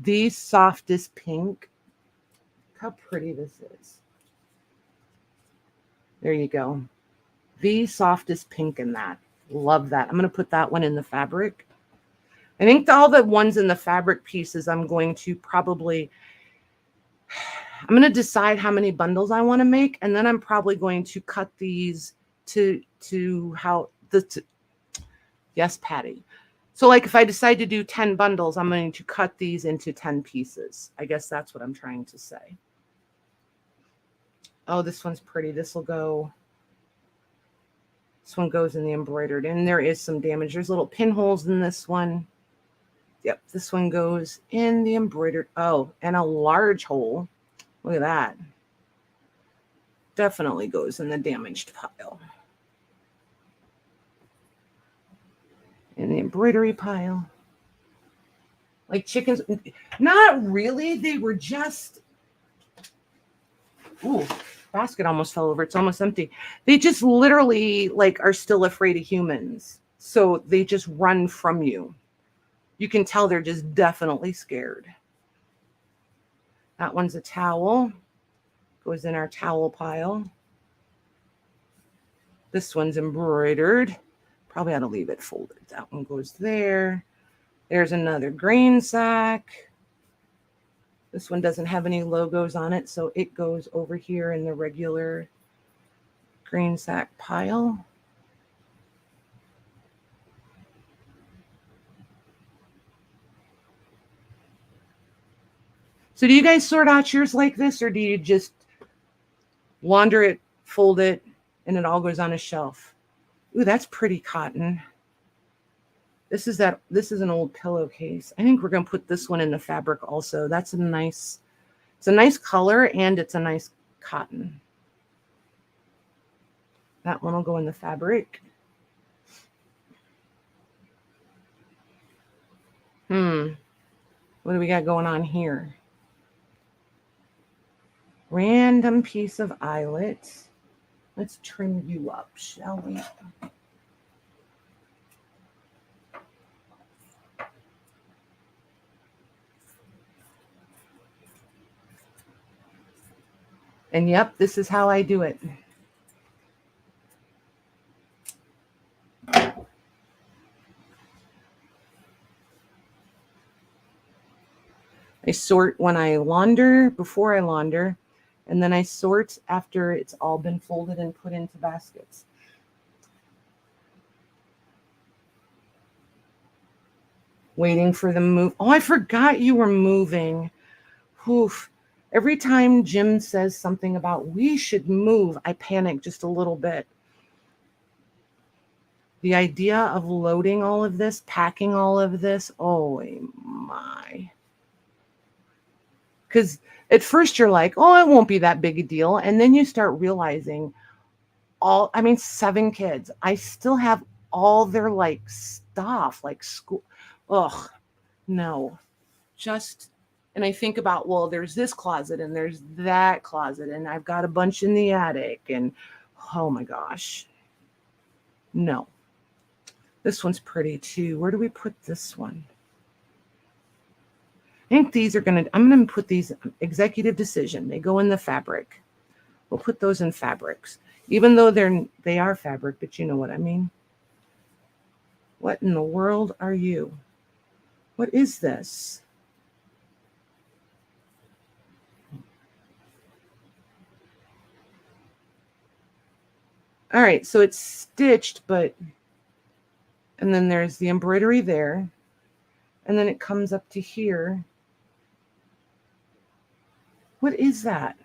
the softest pink. Look how pretty this is. There you go. The softest pink in that. Love that. I'm going to put that one in the fabric. I think all the ones in the fabric pieces, I'm going to decide how many bundles I want to make. And then I'm probably going to cut these yes, Patty. So like if I decide to do 10 bundles, I'm going to cut these into 10 pieces. I guess that's what I'm trying to say. Oh, this one's pretty. This one goes in the embroidered, and there is some damage. There's little pinholes in this one. Yep, this one goes in the embroidered. Oh, and a large hole. Look at that. definitely goes in the damaged pile. In the embroidery pile. Like chickens. Not really. They were just... Ooh, basket almost fell over. It's almost empty. They just literally like are still afraid of humans. So they just run from you. You can tell they're just definitely scared. That one's a towel. Goes in our towel pile. This one's embroidered. Probably ought to leave it folded. That one goes there. There's another grain sack. This one doesn't have any logos on it, so it goes over here in the regular grain sack pile. So do you guys sort out yours like this, or do you just launder it, fold it, and it all goes on a shelf? Ooh, that's pretty cotton. This is an old pillowcase. I think we're gonna put this one in the fabric also. It's a nice color and it's a nice cotton. That one will go in the fabric. What do we got going on here? Random piece of eyelet. Let's trim you up, shall we? And yep, this is how I do it. I sort when I launder, before I launder, and then I sort after it's all been folded and put into baskets. Waiting for the move. Oh, I forgot you were moving. Oof. Every time Jim says something about we should move, I panic just a little bit. The idea of loading all of this, packing all of this, oh my. Because at first you're like, oh, it won't be that big a deal. And then you start realizing 7 kids. I still have all their like stuff, like school. Ugh, no. And I think about, well, there's this closet and there's that closet and I've got a bunch in the attic and oh my gosh. No. This one's pretty too. Where do we put this one? I think I'm going to put these executive decision. They go in the fabric. We'll put those in fabrics, even though they are fabric, but you know what I mean. What in the world are you? What is this? All right, so it's stitched, and then there's the embroidery there, and then it comes up to here. What is that?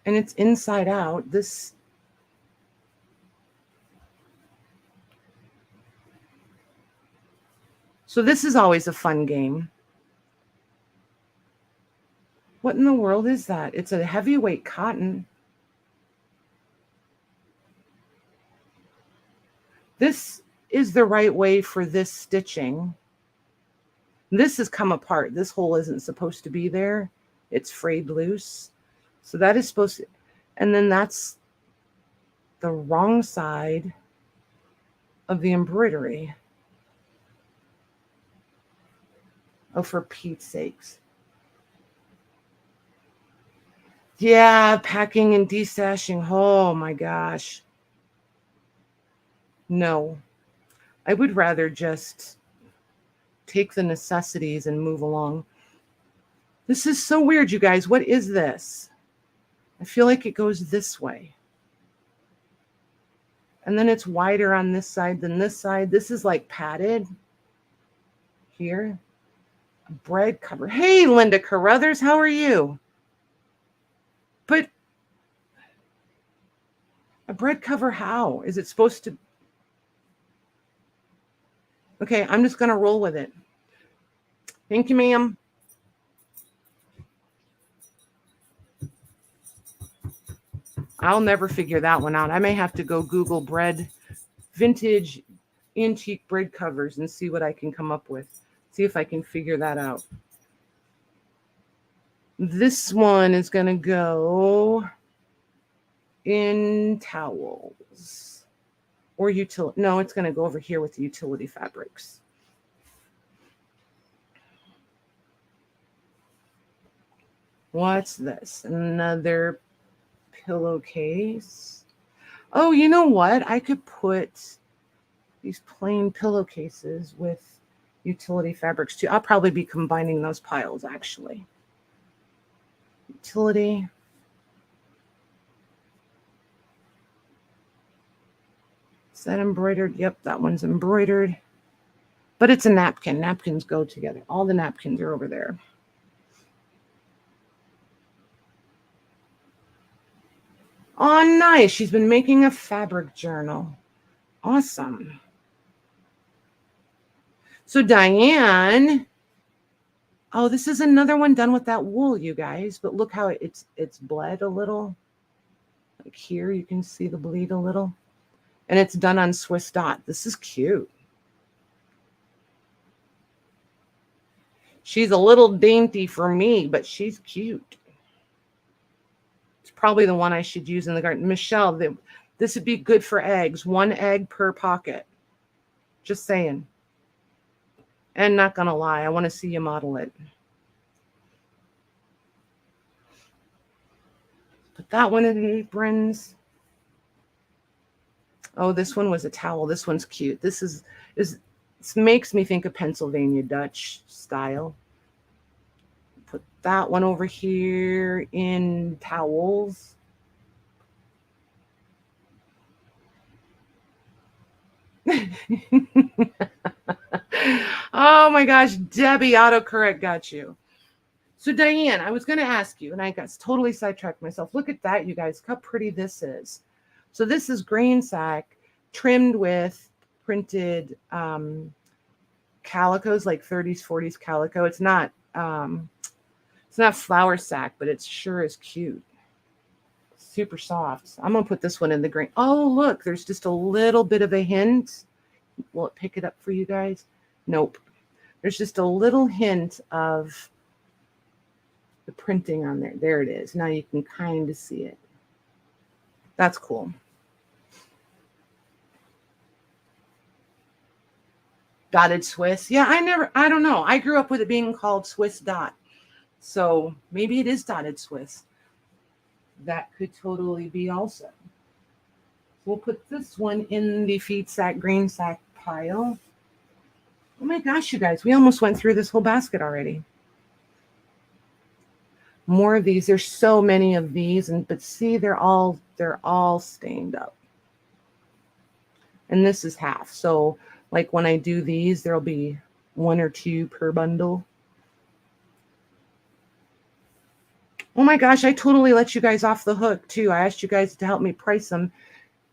And it's inside out. So this is always a fun game. What in the world is that? It's a heavyweight cotton. This is the right way for this stitching. This has come apart. This hole isn't supposed to be there. It's frayed loose. So that is supposed to, and then that's the wrong side of the embroidery. Oh, for Pete's sakes. Yeah, packing and destashing. Oh my gosh. No, I would rather just take the necessities and move along. This is so weird, you guys. What is this? I feel like it goes this way. And then it's wider on this side than this side. This is like padded here. A bread cover. Hey, Linda Carruthers, how are you? But a bread cover, how? Is it supposed to? Okay, I'm just going to roll with it. Thank you, ma'am. I'll never figure that one out. I may have to go Google vintage antique bread covers and see what I can come up with. See if I can figure that out. This one is going to go in towels or utility. No, it's going to go over here with the utility fabrics. What's this? Another pillowcase. Oh, you know what? I could put these plain pillowcases with utility fabrics too. I'll probably be combining those piles actually. Utility. Is that embroidered? Yep, that one's embroidered. But it's a napkin. Napkins go together. All the napkins are over there. Oh, nice. She's been making a fabric journal. Awesome. So Diane, oh, this is another one done with that wool, you guys. But look how it's bled a little. Like here, you can see the bleed a little. And it's done on Swiss dot. This is cute. She's a little dainty for me, but she's cute. It's probably the one I should use in the garden. Michelle, this would be good for eggs. 1 egg per pocket. Just saying. And not going to lie, I want to see you model it. Put that one in the aprons. Oh, this one was a towel. This one's cute. This makes me think of Pennsylvania Dutch style. Put that one over here in towels. Oh my gosh, Debbie, autocorrect got you. So Diane, I was going to ask you, and I got totally sidetracked myself. Look at that, you guys, how pretty this is. So this is grain sack trimmed with printed calicos, like 30s, 40s calico. It's not flour sack, but it sure is cute. Super soft. I'm going to put this one in the grain. Oh, look, there's just a little bit of a hint. Will it pick it up for you guys? Nope. There's just a little hint of the printing on there. There it is. Now you can kind of see it. That's cool. Dotted Swiss. Yeah, I don't know. I grew up with it being called Swiss dot. So maybe it is dotted Swiss. That could totally be also. We'll put this one in the feed sack, grain sack pile. Oh my gosh, you guys, we almost went through this whole basket already. More of these. There's so many of these, but see, they're all stained up. And this is half. So like when I do these, there'll be 1 or 2 per bundle. Oh my gosh, I totally let you guys off the hook too. I asked you guys to help me price them.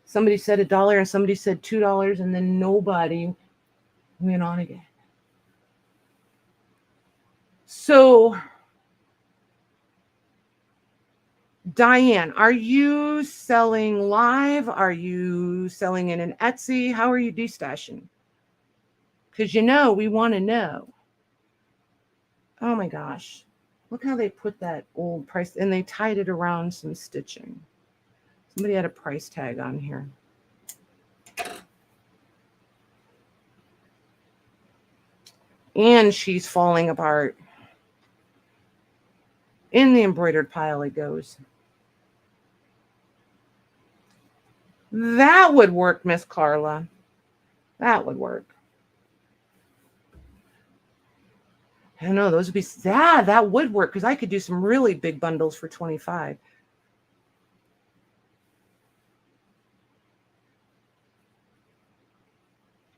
Somebody said $1 and somebody said $2, and then nobody went on again. So Diane, are you selling live? Are you selling in an Etsy? How are you destashing? Because we want to know. Oh my gosh. Look how they put that old price, and they tied it around some stitching. Somebody had a price tag on here. And she's falling apart. In the embroidered pile it goes. That would work, Miss Carla. That would work. I don't know. Those would be, that would work because I could do some really big bundles for $25.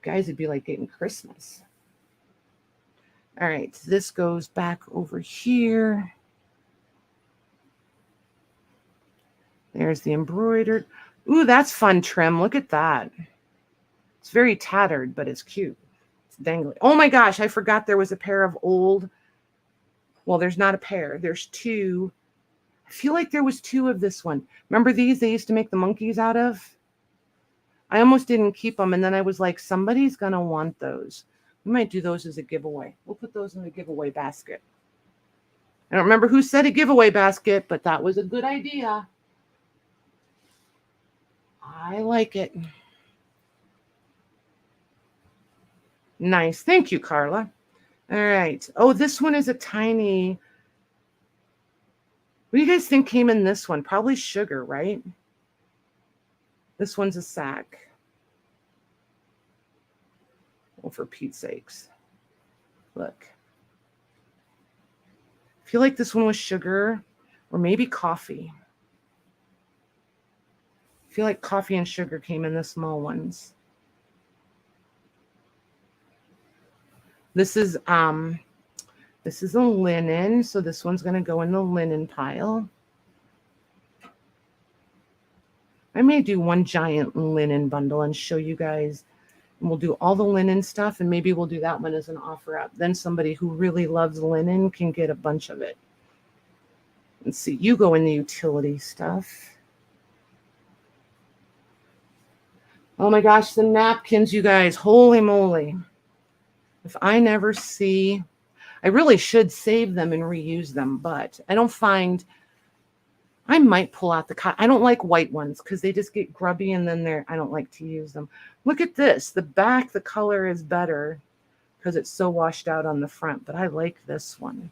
Guys, it'd be like getting Christmas. All right, so this goes back over here. There's the embroidered. Ooh, that's fun trim. Look at that. It's very tattered, but it's cute. It's dangly. Oh my gosh, I forgot there was a pair of old. Well, there's not a pair. There's 2 I feel like there was 2 of this one. Remember these they used to make the monkeys out of? I almost didn't keep them, and then I was like, somebody's going to want those. We might do those as a giveaway. We'll put those in the giveaway basket. I don't remember who said a giveaway basket, but that was a good idea. I like it. Nice. Thank you, Carla. All right. Oh, this one is a tiny. What do you guys think came in this one? Probably sugar, right? This one's a sack. Well, for Pete's sakes. Look. I feel like this one was sugar or maybe coffee. I feel like coffee and sugar came in the small ones. This is a linen, so this one's going to go in the linen pile. I may do one giant linen bundle and show you guys. And we'll do all the linen stuff, and maybe we'll do that one as an offer up. Then somebody who really loves linen can get a bunch of it. Let's see, you go in the utility stuff. Oh my gosh, the napkins, you guys. Holy moly. If I never see, I really should save them and reuse them, but I don't find, I might pull out the, I don't like white ones because they just get grubby and then I don't like to use them. Look at this. The back, the color is better because it's so washed out on the front, but I like this one.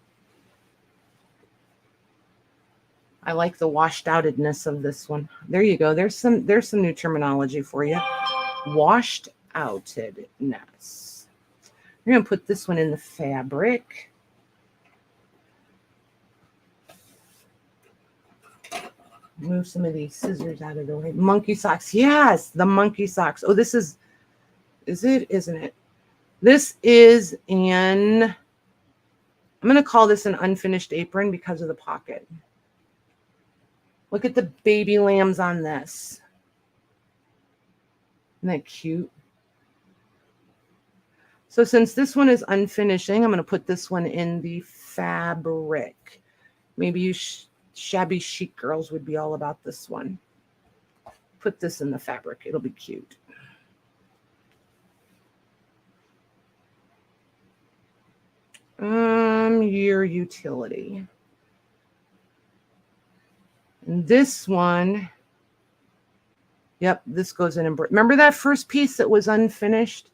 I like the washed outedness of this one. There you go. There's some new terminology for you. Washed outedness. We're going to put this one in the fabric. Move some of these scissors out of the way. Monkey socks. Yes, the monkey socks. Oh, this is it? Isn't it? This is I'm going to call this an unfinished apron because of the pocket. Look at the baby lambs on this. Isn't that cute? So since this one is unfinishing, I'm going to put this one in the fabric. Maybe you shabby chic girls would be all about this one. Put this in the fabric. It'll be cute. Your utility. And this one, yep, this goes in. Remember that first piece that was unfinished?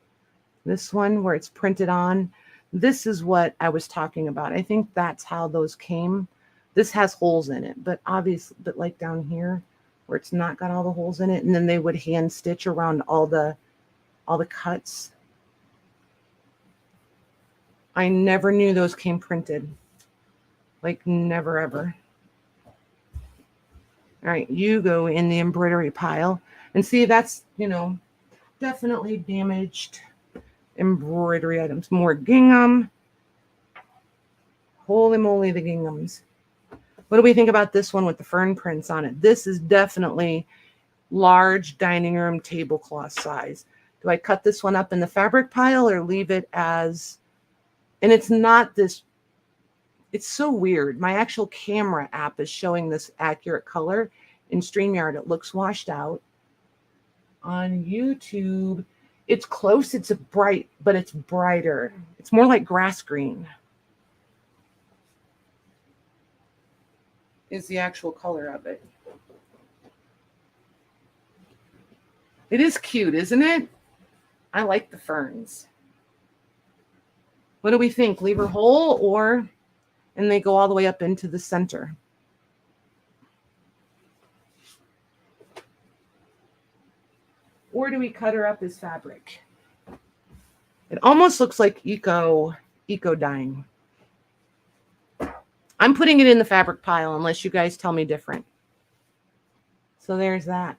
This one where it's printed on. This is what I was talking about. I think that's how those came. This has holes in it, but obviously, but like down here where it's not got all the holes in it, and then they would hand stitch around all the cuts. I never knew those came printed. Like never ever. All right, you go in the embroidery pile and see that's, definitely damaged embroidery items. More gingham. Holy moly, the ginghams. What do we think about this one with the fern prints on it? This is definitely large dining room tablecloth size. Do I cut this one up in the fabric pile or leave it as, and it's not this, it's so weird. My actual camera app is showing this accurate color. In StreamYard, it looks washed out. On YouTube, it's close. It's bright, but it's brighter. It's more like grass green. Is the actual color of it. It is cute, isn't it? I like the ferns. What do we think? Leave her whole and they go all the way up into the center? Or do we cut her up as fabric? It almost looks like eco dyeing. I'm putting it in the fabric pile unless you guys tell me different. So there's that.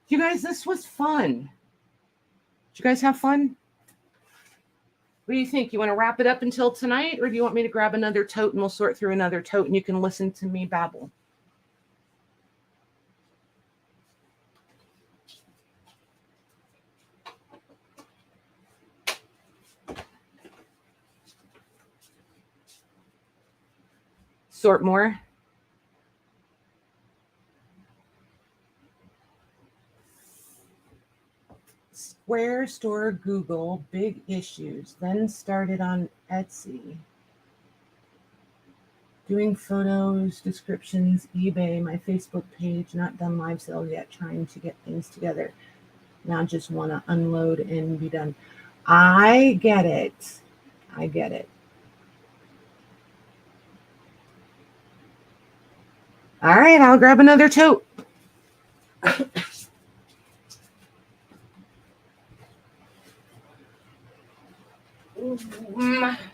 You guys, this was fun. Did you guys have fun? What do you think? You want to wrap it up until tonight, or do you want me to grab another tote and we'll sort through another tote and you can listen to me babble? Sort more? Square Store, Google, big issues. Then started on Etsy. Doing photos, descriptions, eBay, my Facebook page, not done live sales yet, trying to get things together. Now just want to unload and be done. I get it. I get it. All right, I'll grab another tote.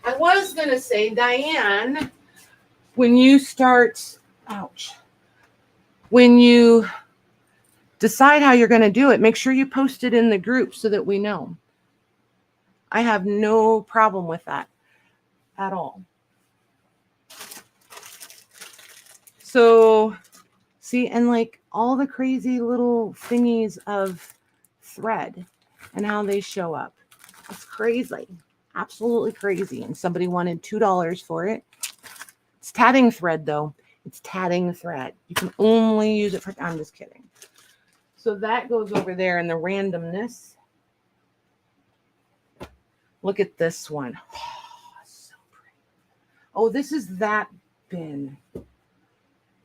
I was going to say, Diane, when you start, when you decide how you're going to do it, make sure you post it in the group so that we know. I have no problem with that at all. So, see, and like all the crazy little thingies of thread and how they show up. It's crazy. Absolutely crazy. And somebody wanted $2 for it. It's tatting thread, though. It's tatting thread. You can only use it for, I'm just kidding. So that goes over there in the randomness. Look at this one. Oh, so pretty. Oh, this is that bin.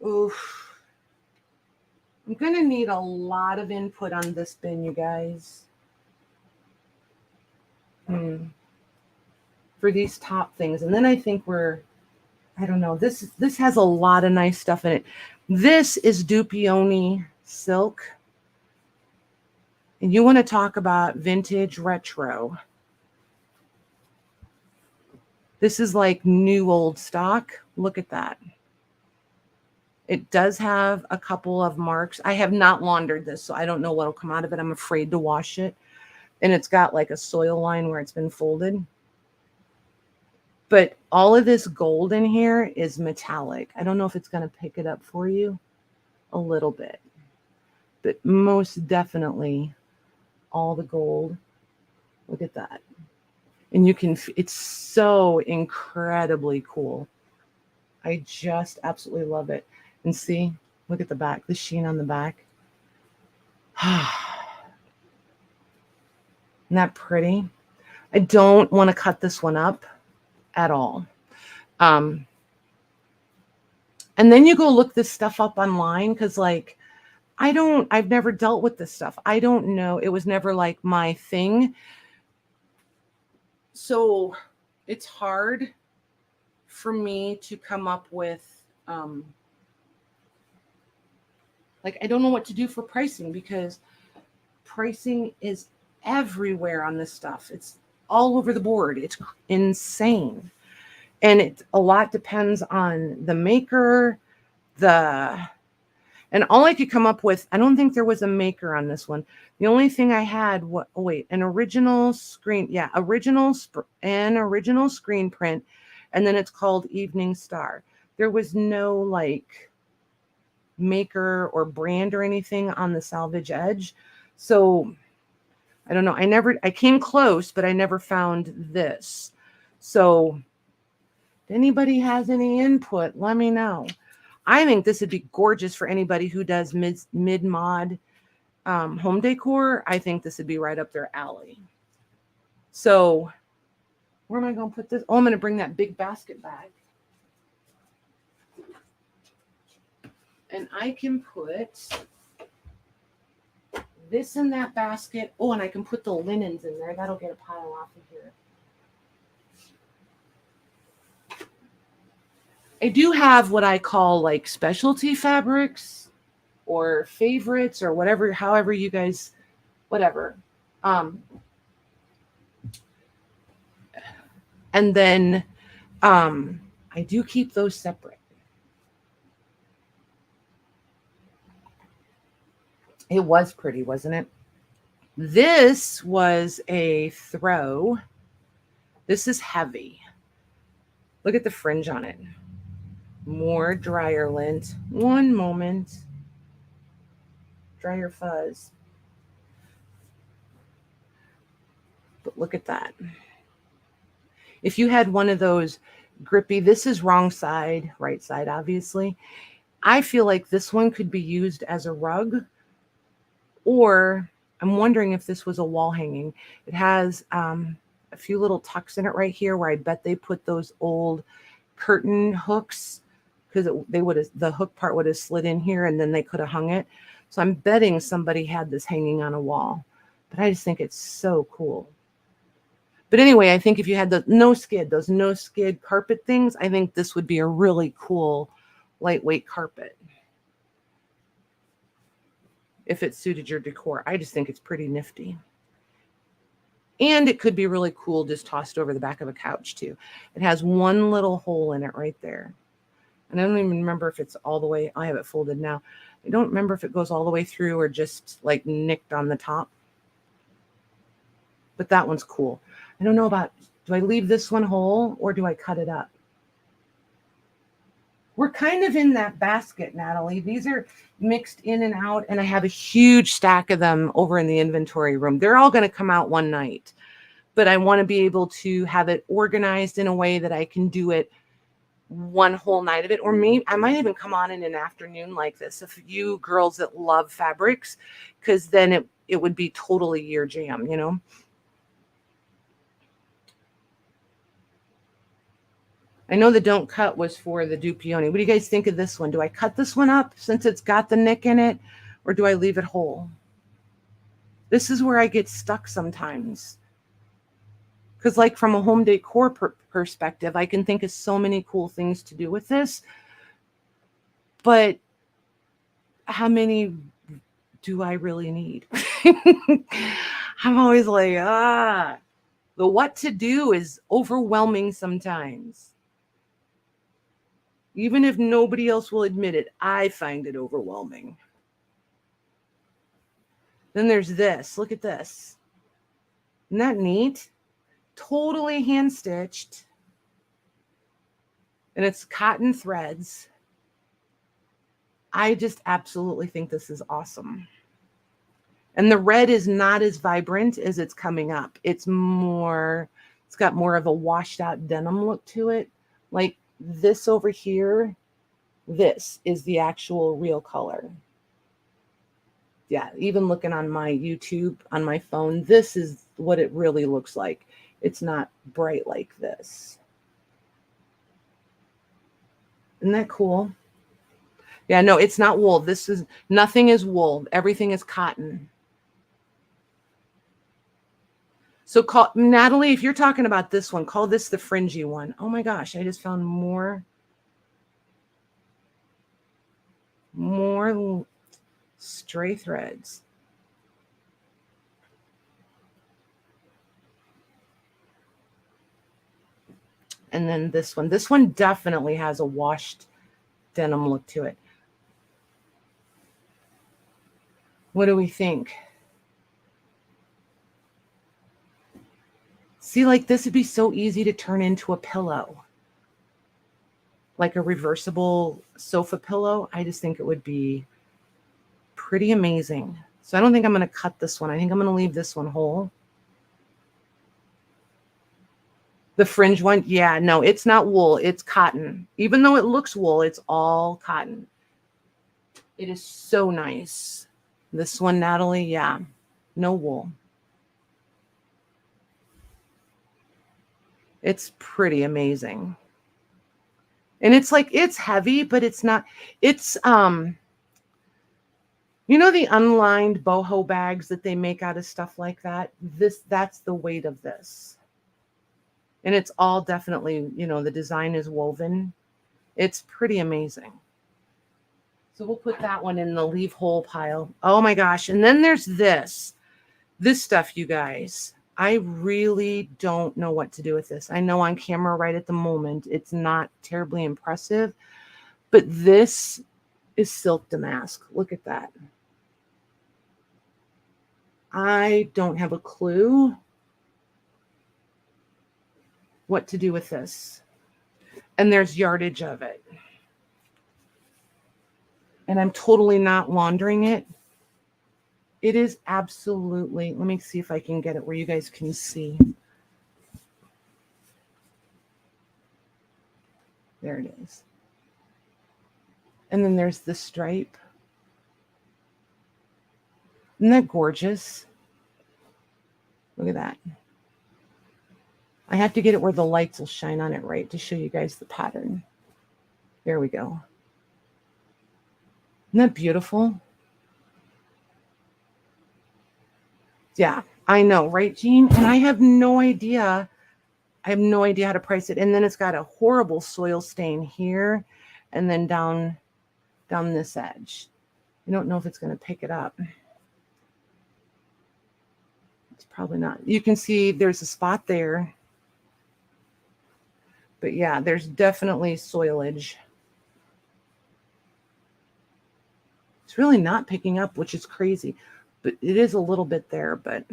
Oof. I'm going to need a lot of input on this bin, you guys. For these top things. And then I think I don't know. This has a lot of nice stuff in it. This is Dupioni silk. And you want to talk about vintage retro. This is like new old stock. Look at that. It does have a couple of marks. I have not laundered this, so I don't know what will come out of it. I'm afraid to wash it. And it's got like a soil line where it's been folded. But all of this gold in here is metallic. I don't know if it's going to pick it up for you a little bit. But most definitely all the gold. Look at that. And you can, it's so incredibly cool. I just absolutely love it. And see, look at the back, the sheen on the back. Isn't that pretty? I don't want to cut this one up at all. And then you go look this stuff up online because like, I've never dealt with this stuff. I don't know. It was never like my thing. So it's hard for me to come up with, like, I don't know what to do for pricing because pricing is everywhere on this stuff. It's all over the board. It's insane. And a lot depends on the maker, and all I could come up with, I don't think there was a maker on this one. The only thing I had, an original screen, original screen print, and then it's called Evening Star. There was no like maker or brand or anything on the Salvage Edge. So I don't know. I came close, but I never found this. So if anybody has any input, let me know. I think this would be gorgeous for anybody who does mid-mod home decor. I think this would be right up their alley. So where am I going to put this? Oh, I'm going to bring that big basket back. And I can put this in that basket. Oh, and I can put the linens in there. That'll get a pile off of here. I do have what I call like specialty fabrics or favorites or whatever, however you guys, whatever. And then I do keep those separate. It was pretty, wasn't it? This was a throw. This is heavy. Look at the fringe on it. More dryer lint. One moment. Dryer fuzz. But look at that. If you had one of those grippy, this is wrong side, right side, obviously. I feel like this one could be used as a rug, or I'm wondering if this was a wall hanging. It has a few little tucks in it right here where I bet they put those old curtain hooks, because the hook part would have slid in here and then they could have hung it. So I'm betting somebody had this hanging on a wall, but I just think it's so cool. But anyway, I think if you had those no skid carpet things, I think this would be a really cool lightweight carpet if it suited your decor. I just think it's pretty nifty. And it could be really cool just tossed over the back of a couch too. It has one little hole in it right there. And I don't even remember if it's all the way, I have it folded now. I don't remember if it goes all the way through or just like nicked on the top. But that one's cool. I don't know about, do I leave this one whole or do I cut it up? We're kind of in that basket, Natalie. These are mixed in and out, and I have a huge stack of them over in the inventory room. They're all going to come out one night, but I want to be able to have it organized in a way that I can do it one whole night of it, or maybe I might even come on in an afternoon like this. If you girls that love fabrics, because then it would be totally your jam, you know. I know the don't cut was for the Dupioni. What do you guys think of this one? Do I cut this one up since it's got the nick in it, or do I leave it whole? This is where I get stuck sometimes. Because like from a home decor perspective, I can think of so many cool things to do with this. But how many do I really need? I'm always like, the what to do is overwhelming sometimes. Even if nobody else will admit it, I find it overwhelming. Then there's this. Look at this. Isn't that neat? Totally hand stitched. And it's cotton threads. I just absolutely think this is awesome. And the red is not as vibrant as it's coming up. It's got more of a washed out denim look to it. Like this over here, this is the actual real color. Yeah, even looking on my YouTube, on my phone, this is what it really looks like. It's not bright like this. Isn't that cool? Yeah, no, it's not wool. Nothing is wool. Everything is cotton. So Natalie, if you're talking about this one, call this the fringy one. Oh my gosh, I just found more stray threads. And then this one definitely has a washed denim look to it. What do we think? See, like this would be so easy to turn into a pillow. Like a reversible sofa pillow. I just think it would be pretty amazing. So I don't think I'm going to cut this one. I think I'm going to leave this one whole. The fringe one, yeah, no, it's not wool. It's cotton. Even though it looks wool, it's all cotton. It is so nice. This one, Natalie, yeah, no wool. It's pretty amazing. And it's like, it's heavy, but it's not, it's, you know, the unlined boho bags that they make out of stuff like that? That's the weight of this. And it's all definitely, you know, the design is woven. It's pretty amazing. So we'll put that one in the leave whole pile. Oh my gosh. And then there's this stuff, you guys. I really don't know what to do with this. I know on camera right at the moment, it's not terribly impressive, but this is silk damask. Look at that. I don't have a clue what to do with this. And there's yardage of it. And I'm totally not laundering it. It is absolutely, let me see if I can get it where you guys can see. There it is. And then there's the stripe. Isn't that gorgeous? Look at that. I have to get it where the lights will shine on it right to show you guys the pattern. There we go. Isn't that beautiful? Yeah, I know, right, Jean? And I have no idea. I have no idea how to price it. And then it's got a horrible soil stain here and then down this edge. I don't know if it's going to pick it up. It's probably not. You can see there's a spot there. But yeah, there's definitely soilage. It's really not picking up, which is crazy. But it is a little bit there. But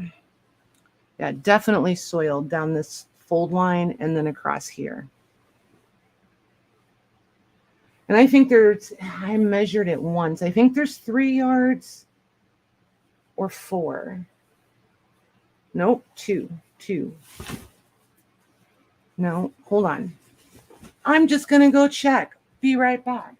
yeah, definitely soiled down this fold line and then across here. And I think I measured it once. I think there's 3 yards or 4. Nope, 2. No, hold on. I'm just going to go check. Be right back.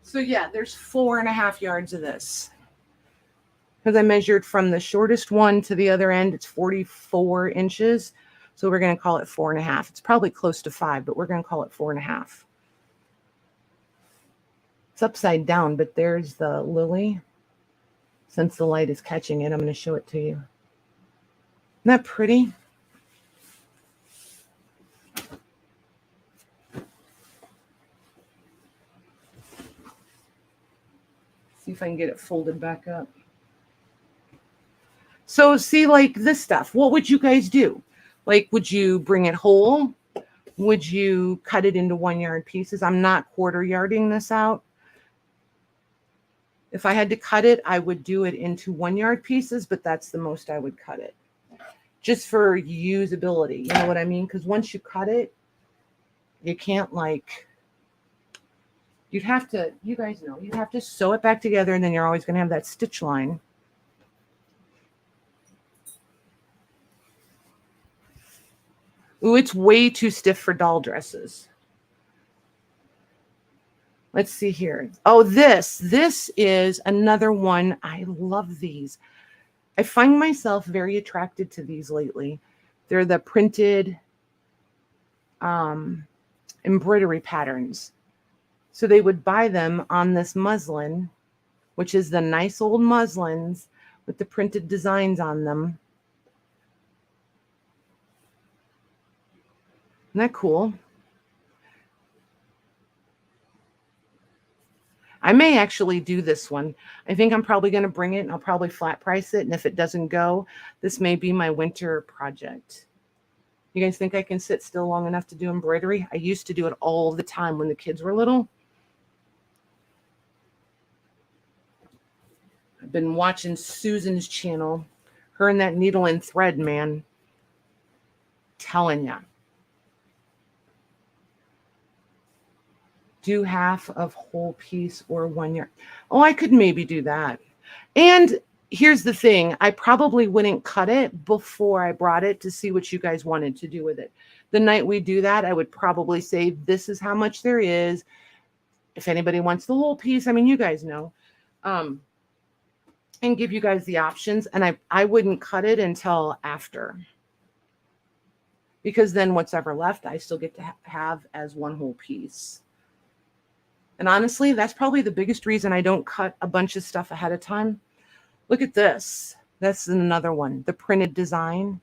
So yeah, there's 4.5 yards of this. Because I measured from the shortest one to the other end, it's 44 inches. So we're going to call it 4.5. It's probably close to 5, but we're going to call it 4.5. It's upside down, but there's the lily. Since the light is catching it, I'm going to show it to you. Isn't that pretty? See if I can get it folded back up. So see, like this stuff, what would you guys do? Like, would you bring it whole? Would you cut it into 1 yard pieces? I'm not quarter yarding this out. If I had to cut it, I would do it into 1 yard pieces, but that's the most I would cut it. Just for usability, you know what I mean? Because once you cut it, you can't you'd have to, you guys know, you have to sew it back together and then you're always going to have that stitch line. Ooh, it's way too stiff for doll dresses. Let's see here. Oh, this is another one. I love these. I find myself very attracted to these lately. They're the printed embroidery patterns. So they would buy them on this muslin, which is the nice old muslins with the printed designs on them. Isn't that cool? I may actually do this one. I think I'm probably going to bring it and I'll probably flat price it. And if it doesn't go, this may be my winter project. You guys think I can sit still long enough to do embroidery? I used to do it all the time when the kids were little. I've been watching Susan's channel. Her and that needle and thread, man. Telling ya. Do half of whole piece or 1 yard. Oh, I could maybe do that. And here's the thing. I probably wouldn't cut it before I brought it to see what you guys wanted to do with it. The night we do that, I would probably say, this is how much there is. If anybody wants the whole piece, I mean, you guys know. And give you guys the options. And I wouldn't cut it until after. Because then what's ever left, I still get to have as one whole piece. And honestly, that's probably the biggest reason I don't cut a bunch of stuff ahead of time. Look at this. That's another one. The printed design.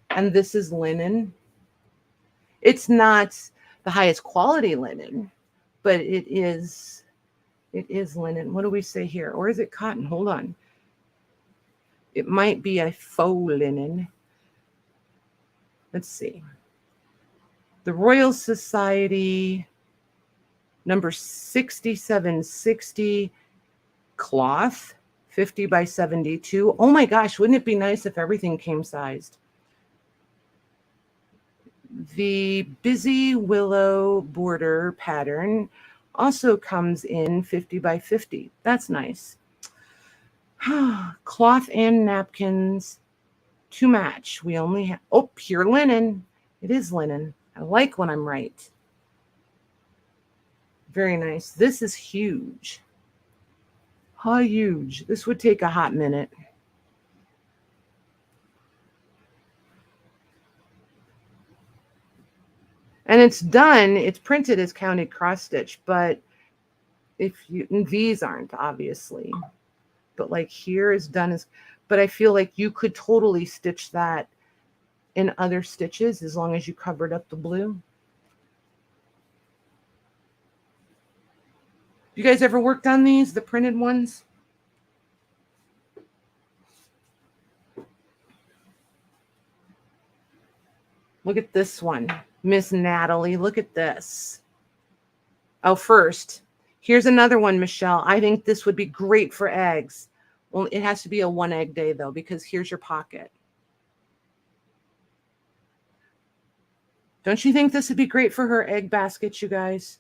And this is linen. It's not the highest quality linen, but it is linen. What do we say here? Or is it cotton? Hold on. It might be a faux linen. Let's see. The Royal Society number 6760 cloth, 50 by 72. Oh my gosh, wouldn't it be nice if everything came sized? The Busy Willow border pattern also comes in 50 by 50. That's nice. Cloth and napkins to match. We only have, oh, pure linen. It is linen. I like when I'm right. Very nice. This is huge. Huge. This would take a hot minute. And it's done. It's printed as counted cross stitch, but if you, these aren't obviously, but like here is done as, but I feel like you could totally stitch that in other stitches as long as you covered up the blue. You guys ever worked on these, the printed ones? Look at this one, Miss Natalie. Look at this. Oh, first, here's another one, Michelle. I think this would be great for eggs. Well, it has to be a 1 egg day though, because here's your pocket. Don't you think this would be great for her egg baskets, you guys?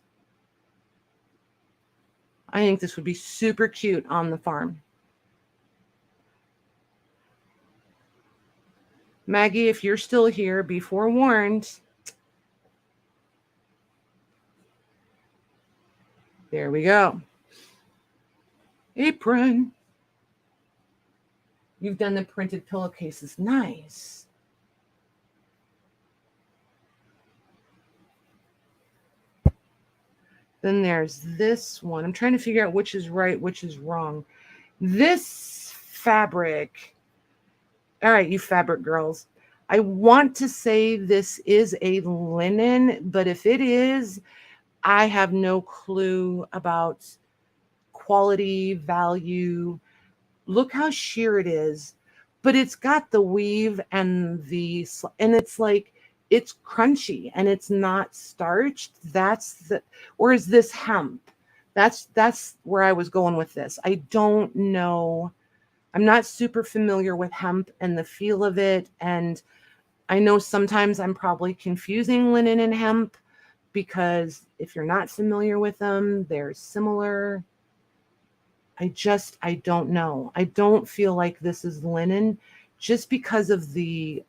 I think this would be super cute on the farm. Maggie, if you're still here, be forewarned. There we go. Apron. You've done the printed pillowcases. Nice. Then there's this one. I'm trying to figure out which is right, which is wrong. This fabric. All right, you fabric girls. I want to say this is a linen, but if it is, I have no clue about quality, value. Look how sheer it is, but it's got the weave and it's like, it's crunchy and it's not starched. Or is this hemp? That's where I was going with this. I don't know. I'm not super familiar with hemp and the feel of it. And I know sometimes I'm probably confusing linen and hemp because if you're not familiar with them, they're similar. I don't know. I don't feel like this is linen just because of the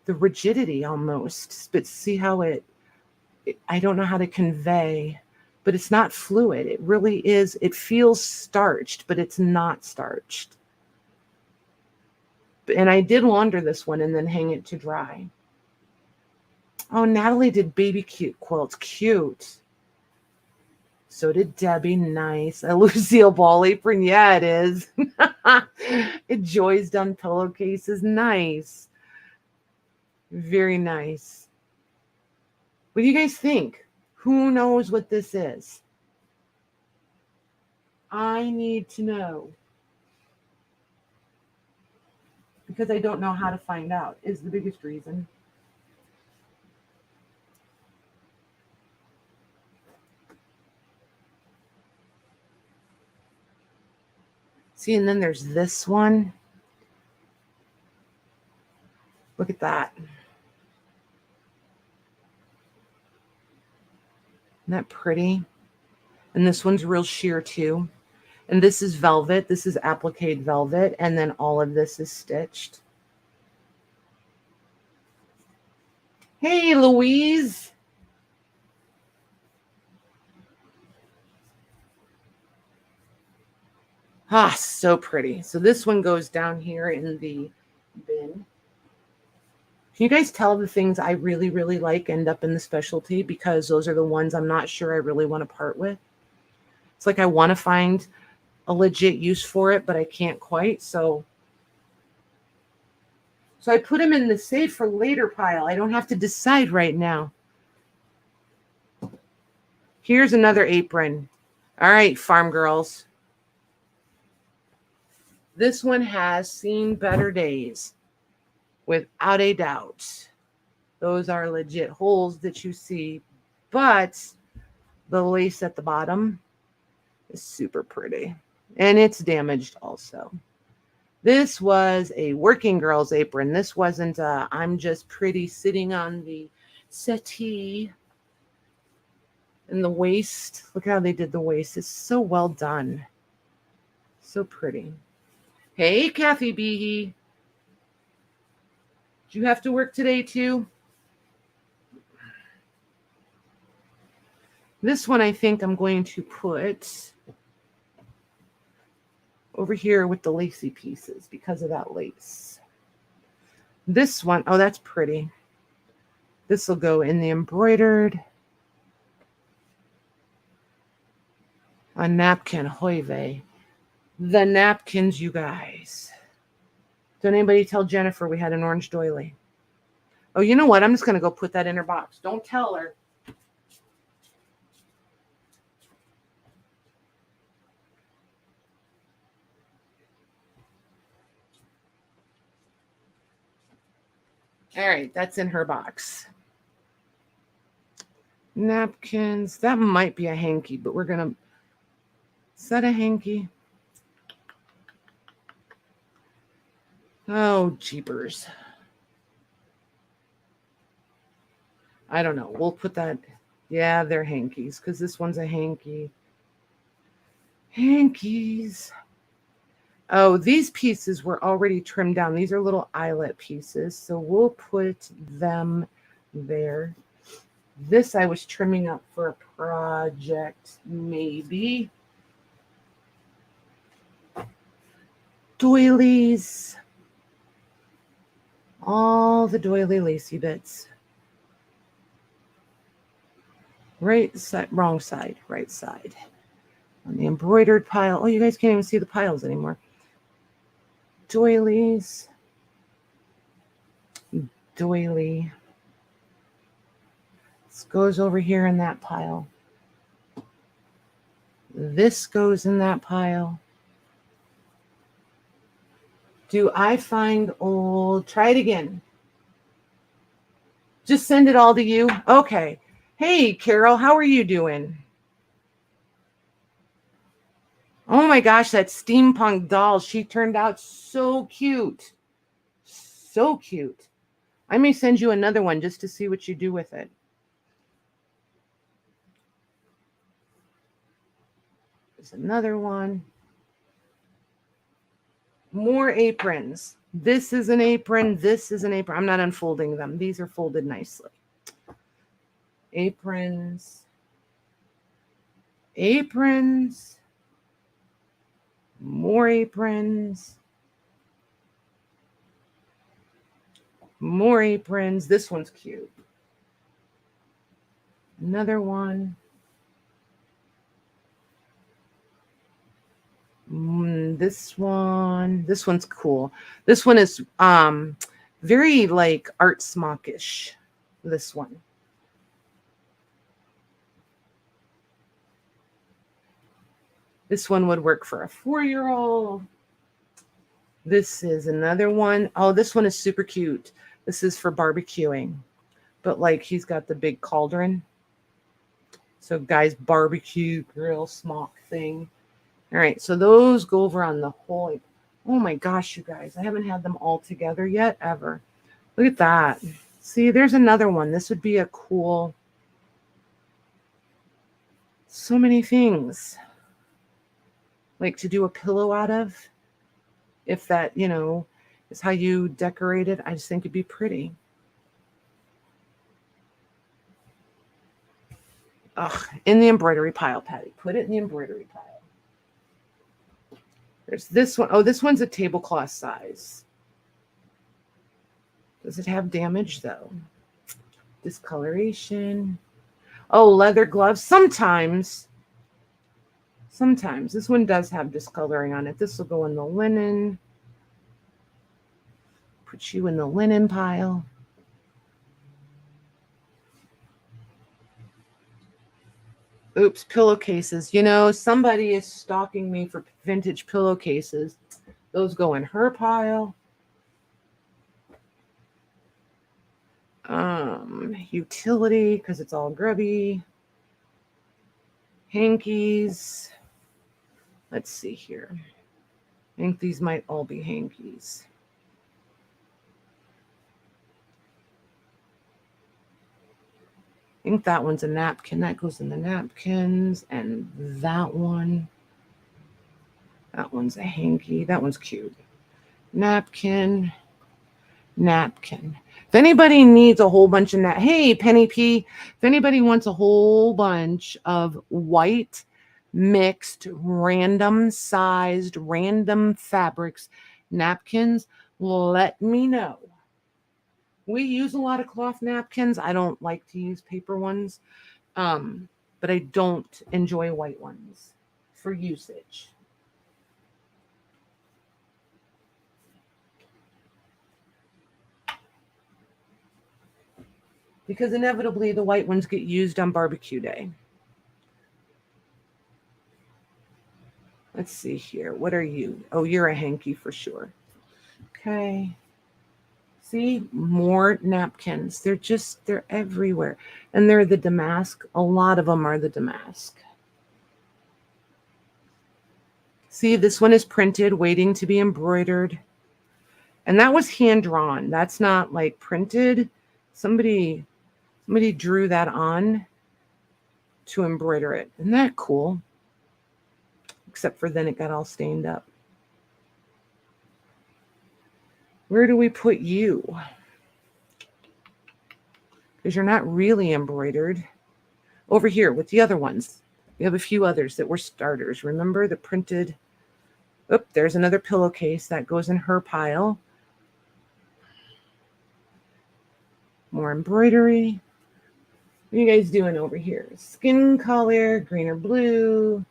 rigidity almost. But see how I don't know how to convey, but it's not fluid. It really is. It feels starched, but it's not starched. And I did launder this one and then hang it to dry. Oh, Natalie did baby cute quilts. Cute. So did Debbie. Nice. A Lucille Ball apron. Yeah, it is. Joy's done pillowcases. Nice. Very nice. What do you guys think? Who knows what this is? I need to know. Because I don't know how to find out is the biggest reason. See, and then there's this one. Look at that. Isn't that pretty? And this one's real sheer too. And this is velvet. This is appliqued velvet. And then all of this is stitched. Hey, Louise. Ah, so pretty. So this one goes down here in the bin. Can you guys tell the things I really, really like end up in the specialty because those are the ones I'm not sure I really want to part with? It's like I want to find a legit use for it, but I can't quite. So I put them in the save for later pile. I don't have to decide right now. Here's another apron. All right, farm girls. This one has seen better days, without a doubt. Those are legit holes that you see, but the lace at the bottom is super pretty, and it's damaged also. This was a working girl's apron. This wasn't I'm just pretty sitting on the settee. And the waist, look how they did the waist. It's so well done. So pretty. Hey, Kathy Behe. Do you have to work today too? This one I think I'm going to put over here with the lacy pieces because of that lace. This one, oh, that's pretty. This will go in the embroidered. A napkin, hoy vey. The napkins, you guys. Don't anybody tell Jennifer we had an orange doily. Oh, you know what? I'm just going to go put that in her box. Don't tell her. All right, that's in her box. Napkins. That might be a hanky, but we're going to... Is that a hanky? Oh, jeepers. I don't know. We'll put that... Yeah, they're hankies because this one's a hanky. Hankies. Oh, these pieces were already trimmed down. These are little eyelet pieces, so we'll put them there. This I was trimming up for a project, maybe. Doilies. All the doily lacy bits. Right side, wrong side, right side. On the embroidered pile. Oh, you guys can't even see the piles anymore. Doilies. Doily. This goes over here in that pile. This goes in that pile. Do I find old? Try it again. Just send it all to you. Okay. Hey, Carol, how are you doing? Oh my gosh, that steampunk doll. She turned out so cute. So cute. I may send you another one just to see what you do with it. There's another one. More aprons. This is an apron. This is an apron. I'm not unfolding them. These are folded nicely. Aprons. Aprons. More aprons. More aprons. This one's cute. Another one. This one's cool. This one is very like art smockish. This one. This one would work for a 4-year-old. This is another one. Oh, this one is super cute. This is for barbecuing. But like he's got the big cauldron. So guys, barbecue grill smock thing. All right, so those go over on the whole. Oh my gosh, you guys, I haven't had them all together yet, ever. Look at that. See, there's another one. This would be a cool. So many things. Like to do a pillow out of. If that, is how you decorate it, I just think it'd be pretty. Ugh, in the embroidery pile, Patty. Put it in the embroidery pile. There's this one. Oh, this one's a tablecloth size. Does it have damage, though? Discoloration. Oh, leather gloves. Sometimes. This one does have discoloring on it. This will go in the linen. Put you in the linen pile. Oops, pillowcases. Somebody is stalking me for vintage pillowcases. Those go in her pile. Utility, because it's all grubby. Hankies. Let's see here. I think these might all be hankies. I think that one's a napkin. That goes in the napkins. And that one. That one's a hanky. That one's cute. Napkin. Napkin. If anybody needs a whole bunch of hey, Penny P, if anybody wants a whole bunch of white, mixed, random sized, random fabrics, napkins, let me know. We use a lot of cloth napkins. I don't like to use paper ones, but I don't enjoy white ones for usage. Because inevitably the white ones get used on barbecue day. Let's see here. What are you? Oh, you're a hanky for sure. Okay. See, more napkins. They're everywhere. And they're the damask. A lot of them are the damask. See, this one is printed, waiting to be embroidered. And that was hand drawn. That's not like printed. Somebody drew that on to embroider it. Isn't that cool? Except for then it got all stained up. Where do we put you? Because you're not really embroidered. Over here with the other ones. We have a few others that were starters. Remember the printed? Oh, there's another pillowcase that goes in her pile. More embroidery. What are you guys doing over here? Skin color, green or blue.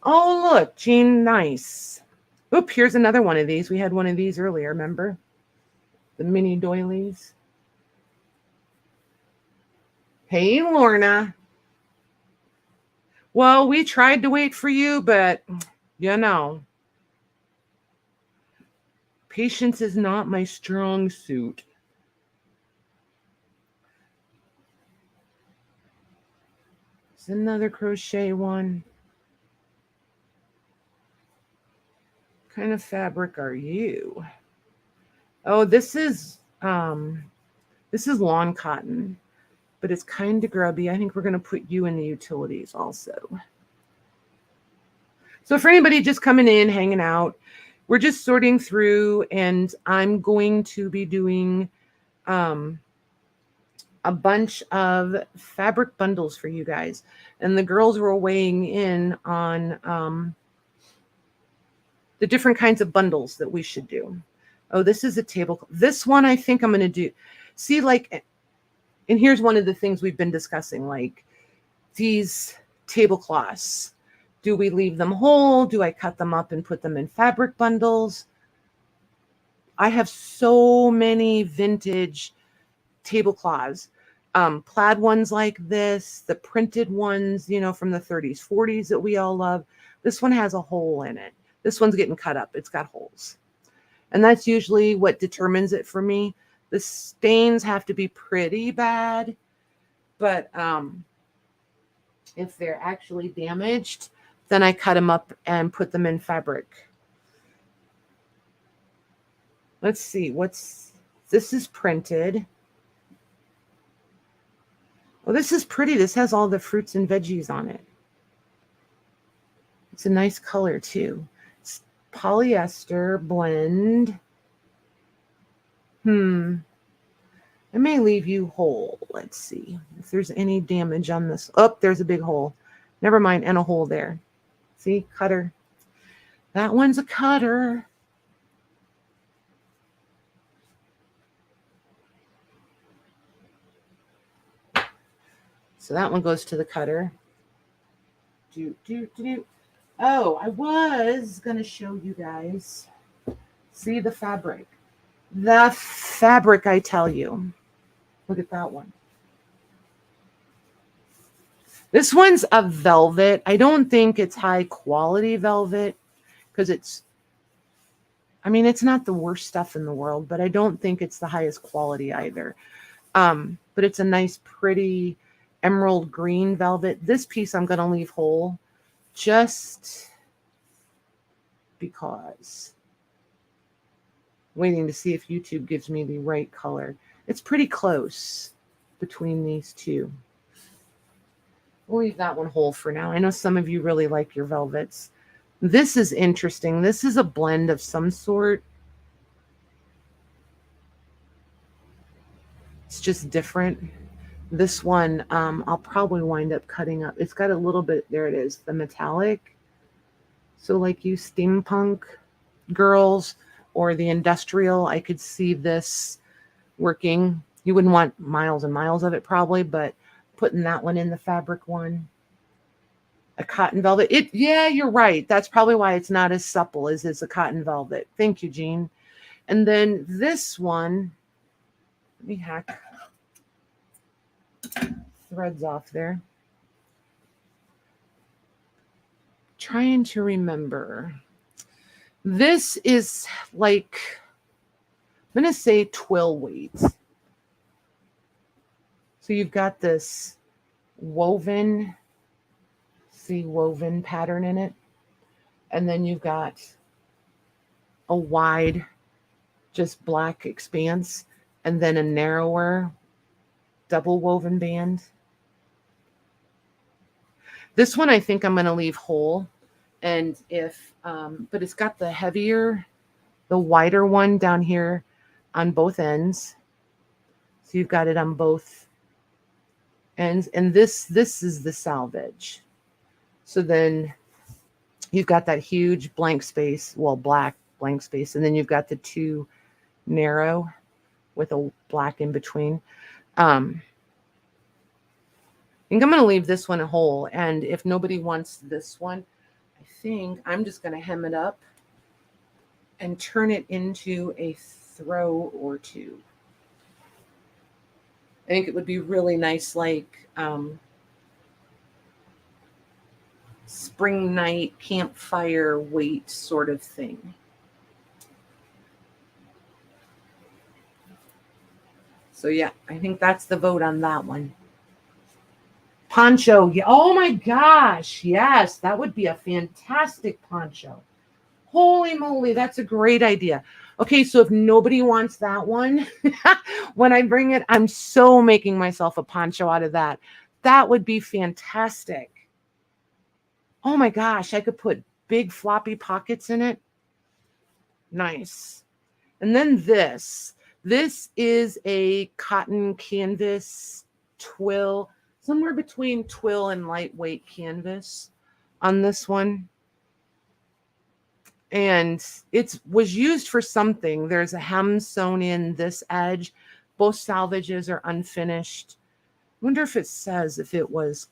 Oh, look, Jean, nice. Oop, here's another one of these. We had one of these earlier, remember? The mini doilies. Hey, Lorna. Well, we tried to wait for you, but you know, patience is not my strong suit. It's another crochet one. What kind of fabric are you? Oh, this is lawn cotton, but it's kind of grubby. I think we're going to put you in the utilities also. So for anybody just coming in, hanging out, we're just sorting through, and I'm going to be doing a bunch of fabric bundles for you guys. And the girls were weighing in on the different kinds of bundles that we should do. Oh, this is a table. This one I think I'm going to do. See, like, and here's one of the things we've been discussing, like these tablecloths. Do we leave them whole? Do I cut them up and put them in fabric bundles? I have so many vintage tablecloths, plaid ones like this, the printed ones, you know, from the 30s, 40s that we all love. This one has a hole in it. This one's getting cut up. It's got holes. And that's usually what determines it for me. The stains have to be pretty bad, but if they're actually damaged, then I cut them up and put them in fabric. Let's see, this is printed. Oh, this is pretty. This has all the fruits and veggies on it. It's a nice color too. It's polyester blend. I may leave you whole. Let's see if there's any damage on this. Oh, there's a big hole. Never mind, and a hole there. See, cutter. That one's a cutter. So that one goes to the cutter. Oh, I was going to show you guys. See the fabric. The fabric, I tell you. Look at that one. This one's a velvet. I don't think it's high quality velvet because it's not the worst stuff in the world, but I don't think it's the highest quality either. But it's a nice, pretty emerald green velvet. This piece I'm going to leave whole just because. Waiting to see if YouTube gives me the right color. It's pretty close between these two. We'll leave that one whole for now. I know some of you really like your velvets. This is interesting. This is a blend of some sort. It's just different. This one, I'll probably wind up cutting up. It's got a little bit, there it is, the metallic. So like you steampunk girls or the industrial, I could see this working. You wouldn't want miles and miles of it probably, but putting that one in the fabric one. A cotton velvet. Yeah, you're right. That's probably why it's not as supple as a cotton velvet. Thank you, Jean. And then this one, let me hack threads off there. Trying to remember. This is like, I'm going to say twill weight. So you've got this woven, see woven pattern in it. And then you've got a wide, just black expanse, and then a narrower double woven band. This one I think I'm going to leave whole. And if, but it's got the heavier, the wider one down here on both ends. So you've got it on both ends. And this is the salvage. So then you've got that huge blank space, well, black blank space. And then you've got the two narrow with a black in between. I think I'm going to leave this one whole. And if nobody wants this one, I think I'm just going to hem it up and turn it into a throw or two. I think it would be really nice, like spring night campfire weight sort of thing. So yeah, I think that's the vote on that one. Poncho. Yeah. Oh my gosh. Yes, that would be a fantastic poncho. Holy moly, that's a great idea. Okay, so if nobody wants that one, when I bring it, I'm so making myself a poncho out of that. That would be fantastic. Oh my gosh, I could put big floppy pockets in it. Nice. And then this is a cotton canvas twill, somewhere between twill and lightweight canvas on this one. And it was used for something. There's a hem sewn in this edge. Both salvages are unfinished. I wonder if it says if it was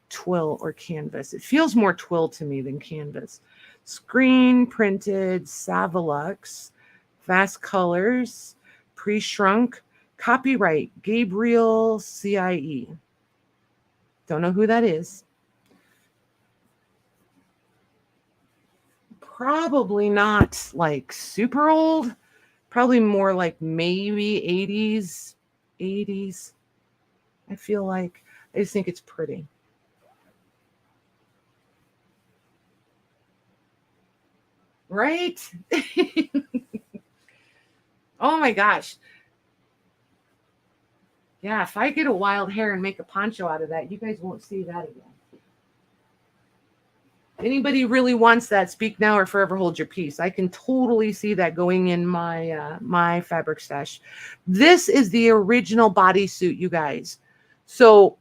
twill or canvas. It feels more twill to me than canvas. Screen printed Savolux, fast colors, pre-shrunk, copyright Gabriel CIE. Don't know who that is. Probably not like super old, probably more like maybe 80s. I feel like I just think it's pretty. Right? Oh my gosh. Yeah, if I get a wild hair and make a poncho out of that, you guys won't see that again. Anybody really wants that, speak now or forever hold your peace. I can totally see that going in my my fabric stash. This is the original bodysuit, you guys. So,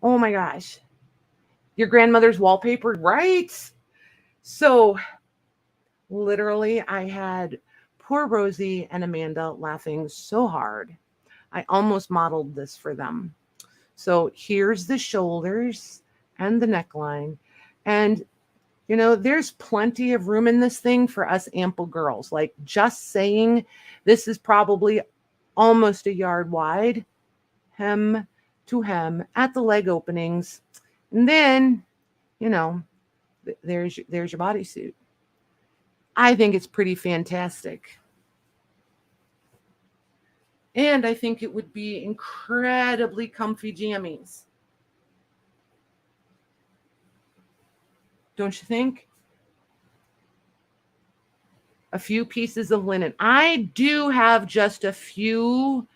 oh my gosh. Your grandmother's wallpaper, right? So, literally, I had poor Rosie and Amanda laughing so hard. I almost modeled this for them. So, here's the shoulders and the neckline. And, you know, there's plenty of room in this thing for us ample girls. Like, just saying, this is probably almost a yard wide, hem to hem at the leg openings. And then, you know, there's your bodysuit. I think it's pretty fantastic. And I think it would be incredibly comfy jammies. Don't you think? A few pieces of linen. I do have just a few.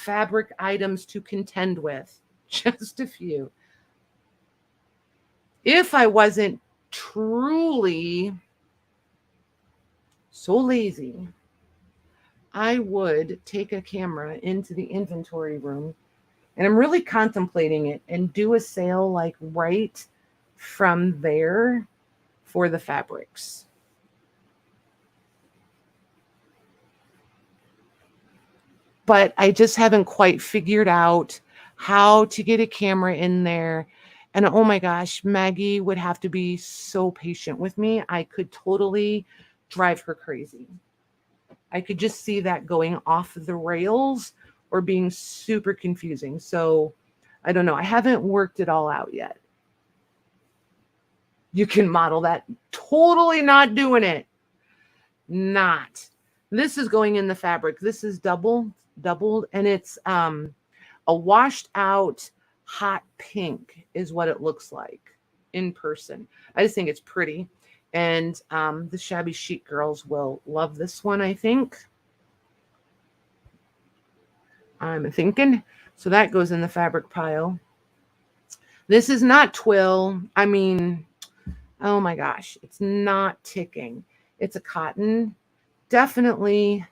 fabric items to contend with. Just a few. If I wasn't truly so lazy, I would take a camera into the inventory room, and I'm really contemplating it, and do a sale like right from there for the fabrics. But I just haven't quite figured out how to get a camera in there. And oh my gosh, Maggie would have to be so patient with me. I could totally drive her crazy. I could just see that going off the rails or being super confusing. So I don't know. I haven't worked it all out yet. You can model that. Totally not doing it. Not. This is going in the fabric. This is doubled, and it's a washed out hot pink is what it looks like in person. I just think it's pretty. And the Shabby Chic girls will love this one, I think. I'm thinking. So that goes in the fabric pile. This is not twill. I mean, oh my gosh, it's not ticking. It's a cotton, definitely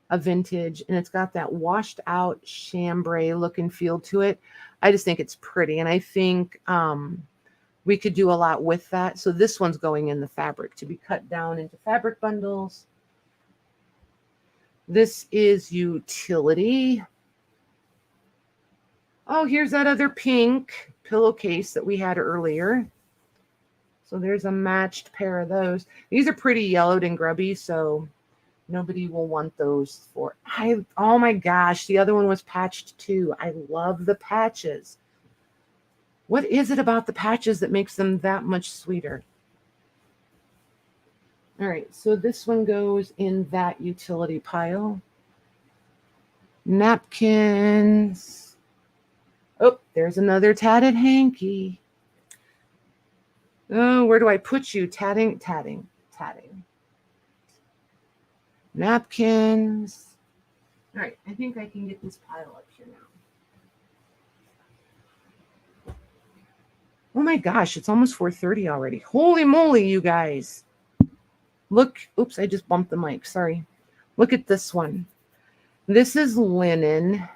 a vintage, and it's got that washed out chambray look and feel to it. I just think it's pretty, and I think we could do a lot with that. So this one's going in the fabric to be cut down into fabric bundles. This is utility. Oh, here's that other pink pillowcase that we had earlier. So there's a matched pair of those. These are pretty yellowed and grubby, so nobody will want those for. Oh my gosh, the other one was patched too. I love the patches. What is it about the patches that makes them that much sweeter? All right, so this one goes in that utility pile. Napkins. Oh, there's another tatted hanky. Oh, where do I put you? Tatting. Napkins. All right, I think I can get this pile up here now. Oh my gosh, it's almost 4:30 already. Holy moly, you guys. Look, oops, I just bumped the mic. Sorry. Look at this one. This is linen,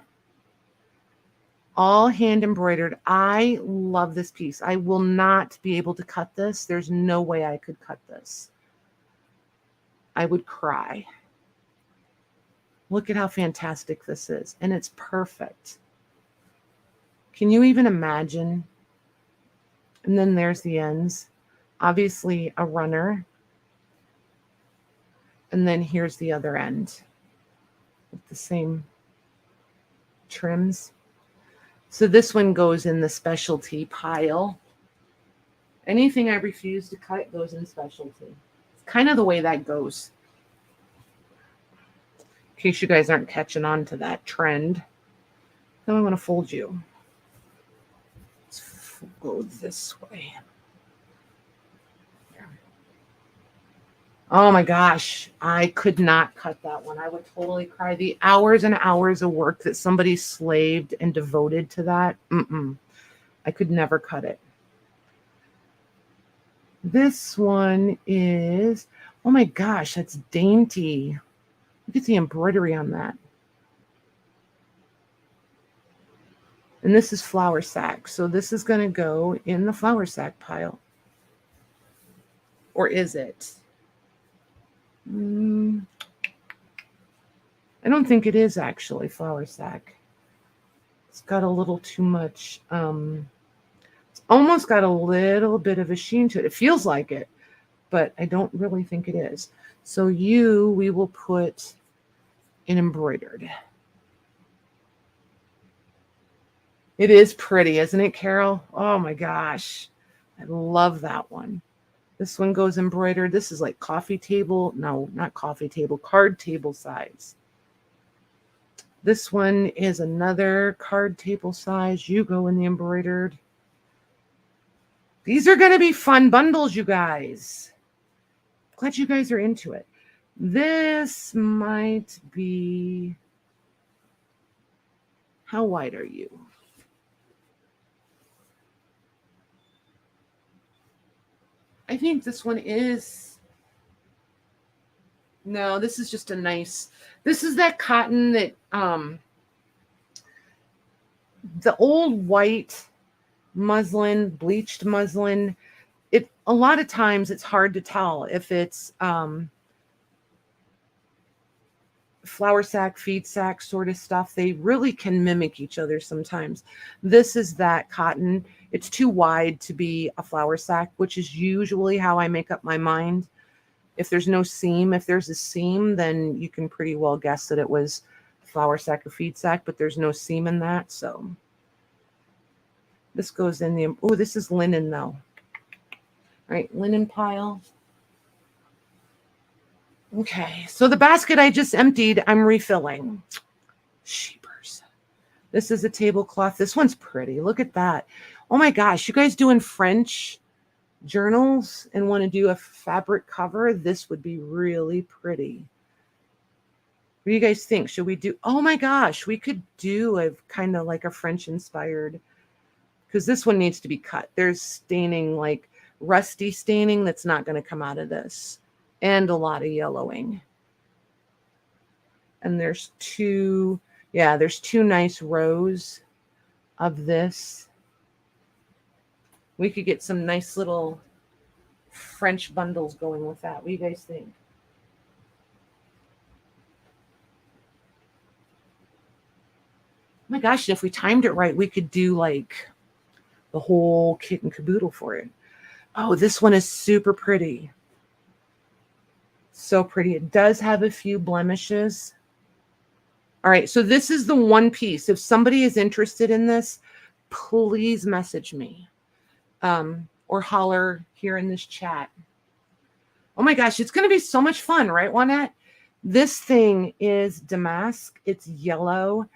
all hand embroidered. I love this piece. I will not be able to cut this. There's no way I could cut this. I would cry. Look at how fantastic this is. And it's perfect. Can you even imagine? And then there's the ends. Obviously a runner. And then here's the other end with the same trims. So this one goes in the specialty pile. Anything I refuse to cut goes in specialty. It's kind of the way that goes. In case you guys aren't catching on to that trend. Then I want to fold you. Let's go this way. Oh my gosh, I could not cut that one. I would totally cry. The hours and hours of work that somebody slaved and devoted to that. I could never cut it. This one is, oh my gosh, that's dainty. Look at the embroidery on that. And this is flour sack. So this is going to go in the flour sack pile. Or is it? I don't think it is actually flour sack. It's got a little too much. It's almost got a little bit of a sheen to it. It feels like it, but I don't really think it is. So we will put in embroidered. It is pretty, isn't it, Carol? Oh my gosh. I love that one. This one goes embroidered. This is like coffee table. No, not coffee table. Card table size. This one is another card table size. You go in the embroidered. These are going to be fun bundles, you guys. Glad you guys are into it. This might be How wide are you? I think this one is, no, this is just a nice, this is that cotton that, the old white muslin, bleached muslin, it, a lot of times it's hard to tell if it's, flour sack, feed sack sort of stuff. They really can mimic each other sometimes. This is that cotton. It's too wide to be a flour sack, which is usually how I make up my mind. If there's no seam, if there's a seam, then you can pretty well guess that it was flour sack or feed sack, but there's no seam in that. So this goes in the, oh, this is linen though. All right, linen pile. Okay, so the basket I just emptied, I'm refilling. Sheepers. This is a tablecloth. This one's pretty. Look at that. Oh my gosh, you guys doing French journals and want to do a fabric cover? This would be really pretty. What do you guys think? Should we do, oh my gosh, we could do a kind of like a French inspired, because this one needs to be cut. There's staining, like rusty staining that's not going to come out of this. And a lot of yellowing. And there's two, yeah, there's two nice rows of this. We could get some nice little French bundles going with that. What do you guys think? Oh my gosh, if we timed it right, we could do like the whole kit and caboodle for it. Oh, this one is super pretty. So pretty. It does have a few blemishes. All right, so this is the one piece. If somebody is interested in this, please message me or holler here in this chat. Oh my gosh, it's going to be so much fun, right, Juanette? This thing is damask. It's yellow.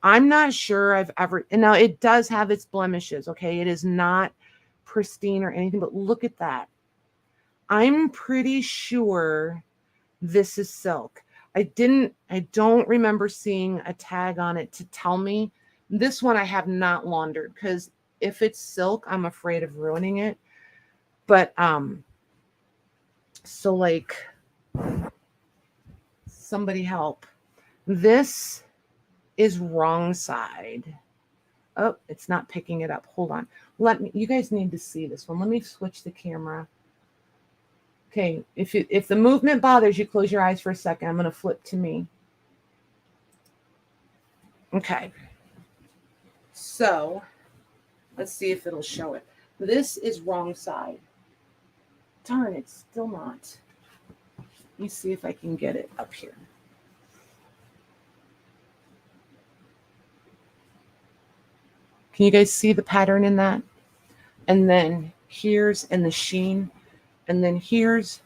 I'm not sure I've ever, and now it does have its blemishes, okay? It is not pristine or anything, but look at that. I'm pretty sure this is silk. I don't remember seeing a tag on it to tell me. This one I have not laundered, because if it's silk, I'm afraid of ruining it. But so like, somebody help. This is wrong side. Oh, it's not picking it up. Hold on. You guys need to see this one. Let me switch the camera. Okay, if the movement bothers you, close your eyes for a second. I'm going to flip to me. Okay. So, let's see if it'll show it. This is wrong side. Darn, it's still not. Let me see if I can get it up here. Can you guys see the pattern in that? And then here's in the sheen. And then here's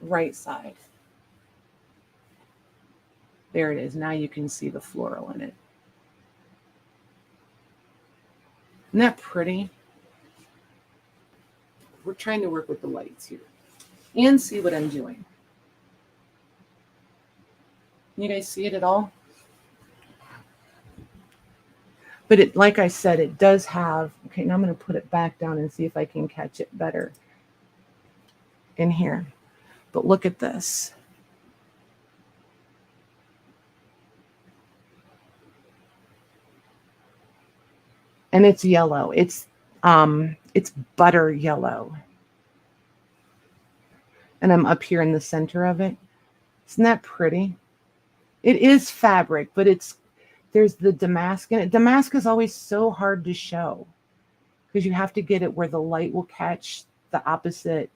right side. There it is. Now you can see the floral in it. Isn't that pretty? We're trying to work with the lights here and see what I'm doing. Can you guys see it at all? But it, like I said, it does have, okay, now I'm going to put it back down and see if I can catch it better in here. But look at this. And it's yellow. It's butter yellow. And I'm up here in the center of it. Isn't that pretty? It is fabric, but there's the damask in it. Damask is always so hard to show because you have to get it where the light will catch the opposite.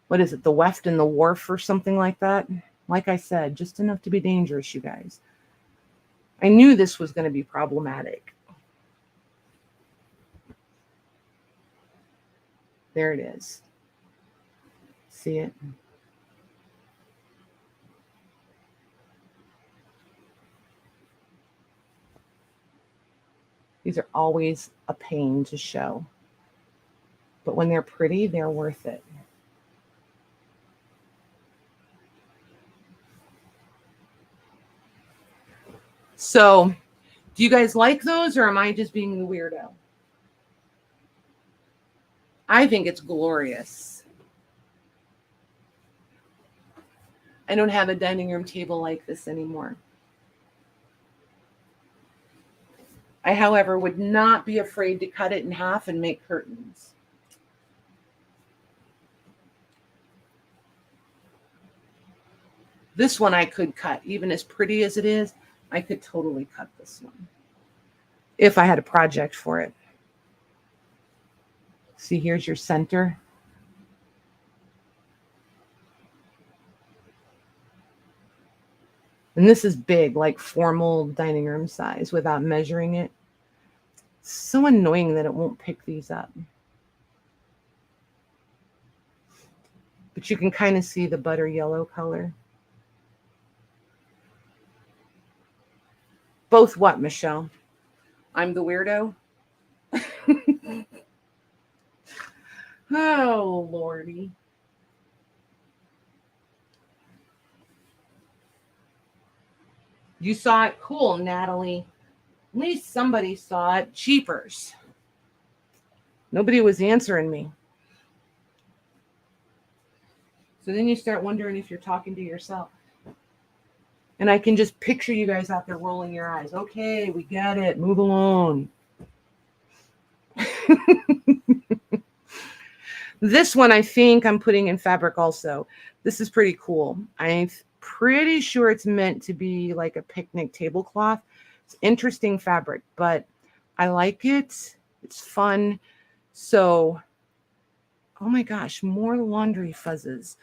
What is it? The weft and the wharf or something like that. Like I said, just enough to be dangerous, you guys. I knew this was going to be problematic. There it is. See it? These are always a pain to show. But when they're pretty, they're worth it. So Do you guys like those, or am I just being the weirdo? I think it's glorious. I don't have a dining room table like this anymore. I, however, would not be afraid to cut it in half and make curtains. This one I could cut, even as pretty as it is, I could totally cut this one if I had a project for it. See, here's your center. And this is big, like formal dining room size without measuring it. It's so annoying that it won't pick these up. But you can kind of see the butter yellow color. Both what, Michelle? I'm the weirdo? Oh, Lordy. You saw it? Cool, Natalie. At least somebody saw it. Cheapers. Nobody was answering me. So then you start wondering if you're talking to yourself. And I can just picture you guys out there rolling your eyes. Okay, we get it. Move along. This one I think I'm putting in fabric also. This is pretty cool. I'm pretty sure it's meant to be like a picnic tablecloth. It's interesting fabric, but I like it. It's fun. So, oh my gosh, more laundry fuzzes.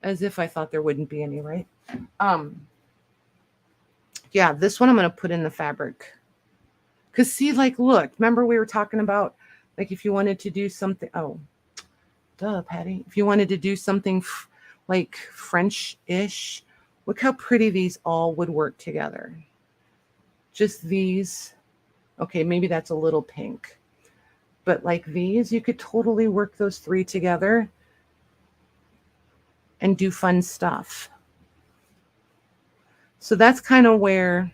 As if I thought there wouldn't be any, right? Yeah, this one I'm going to put in the fabric. Because see, like, look, remember we were talking about, like, if you wanted to do something, oh, duh, Patty. If you wanted to do something like French-ish, look how pretty these all would work together. Just these. Okay, maybe that's a little pink. But like these, you could totally work those three together and do fun stuff. So that's kind of where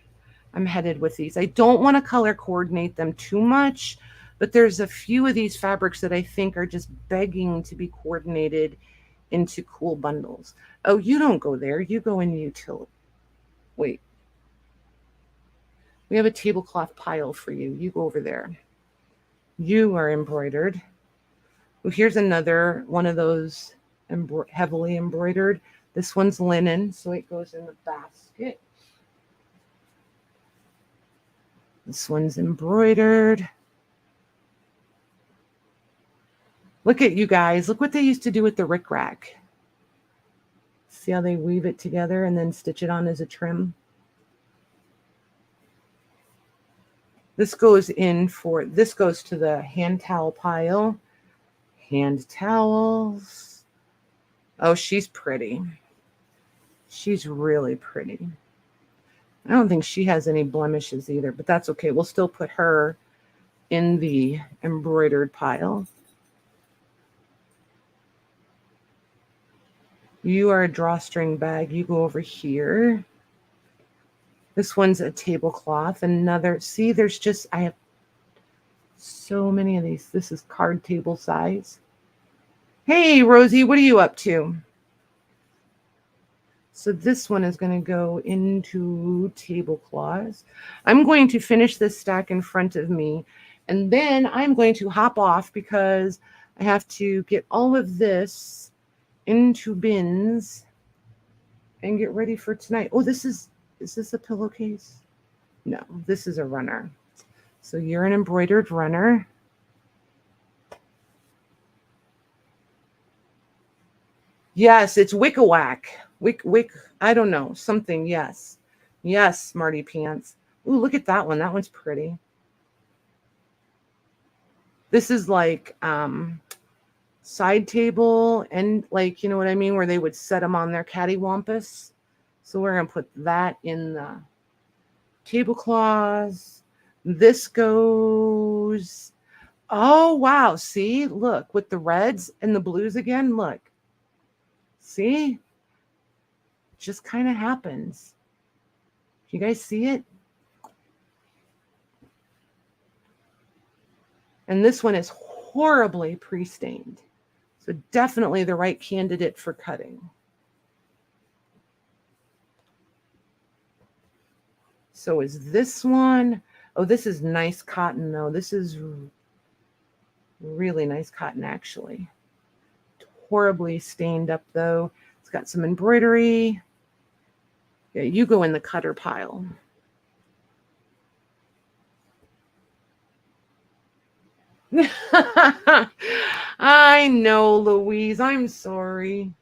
I'm headed with these. I don't want to color coordinate them too much, but there's a few of these fabrics that I think are just begging to be coordinated into cool bundles. Oh, you don't go there. You go in utility. Wait. We have a tablecloth pile for you. You go over there. You are embroidered. Well, here's another one of those heavily embroidered. This one's linen, so it goes in the basket. This one's embroidered. Look at you guys. Look what they used to do with the rickrack. See how they weave it together and then stitch it on as a trim? This goes to the hand towel pile. Hand towels. Oh, she's pretty. She's really pretty. I don't think she has any blemishes either, but that's okay. We'll still put her in the embroidered pile. You are a drawstring bag. You go over here. This one's a tablecloth. Another, see, there's just, I have so many of these. This is card table size. Hey, Rosie, what are you up to? So this one is going to go into tablecloths. I'm going to finish this stack in front of me, and then I'm going to hop off because I have to get all of this into bins and get ready for tonight. Oh, is this a pillowcase? No, this is a runner. So you're an embroidered runner. Yes, it's Wickawack. Wick, I don't know, something, yes. Yes, Smarty Pants. Ooh, look at that one. That one's pretty. This is like side table and like, you know what I mean, where they would set them on their cattywampus. So we're going to put that in the tablecloths. This goes, oh, wow. See, look, with the reds and the blues again, look. See? Just kind of happens. You guys see it? And this one is horribly pre-stained. So definitely the right candidate for cutting. So is this one. Oh, this is nice cotton though. This is really nice cotton actually. Horribly stained up though. It's got some embroidery. Yeah, you go in the cutter pile. I know, Louise. I'm sorry.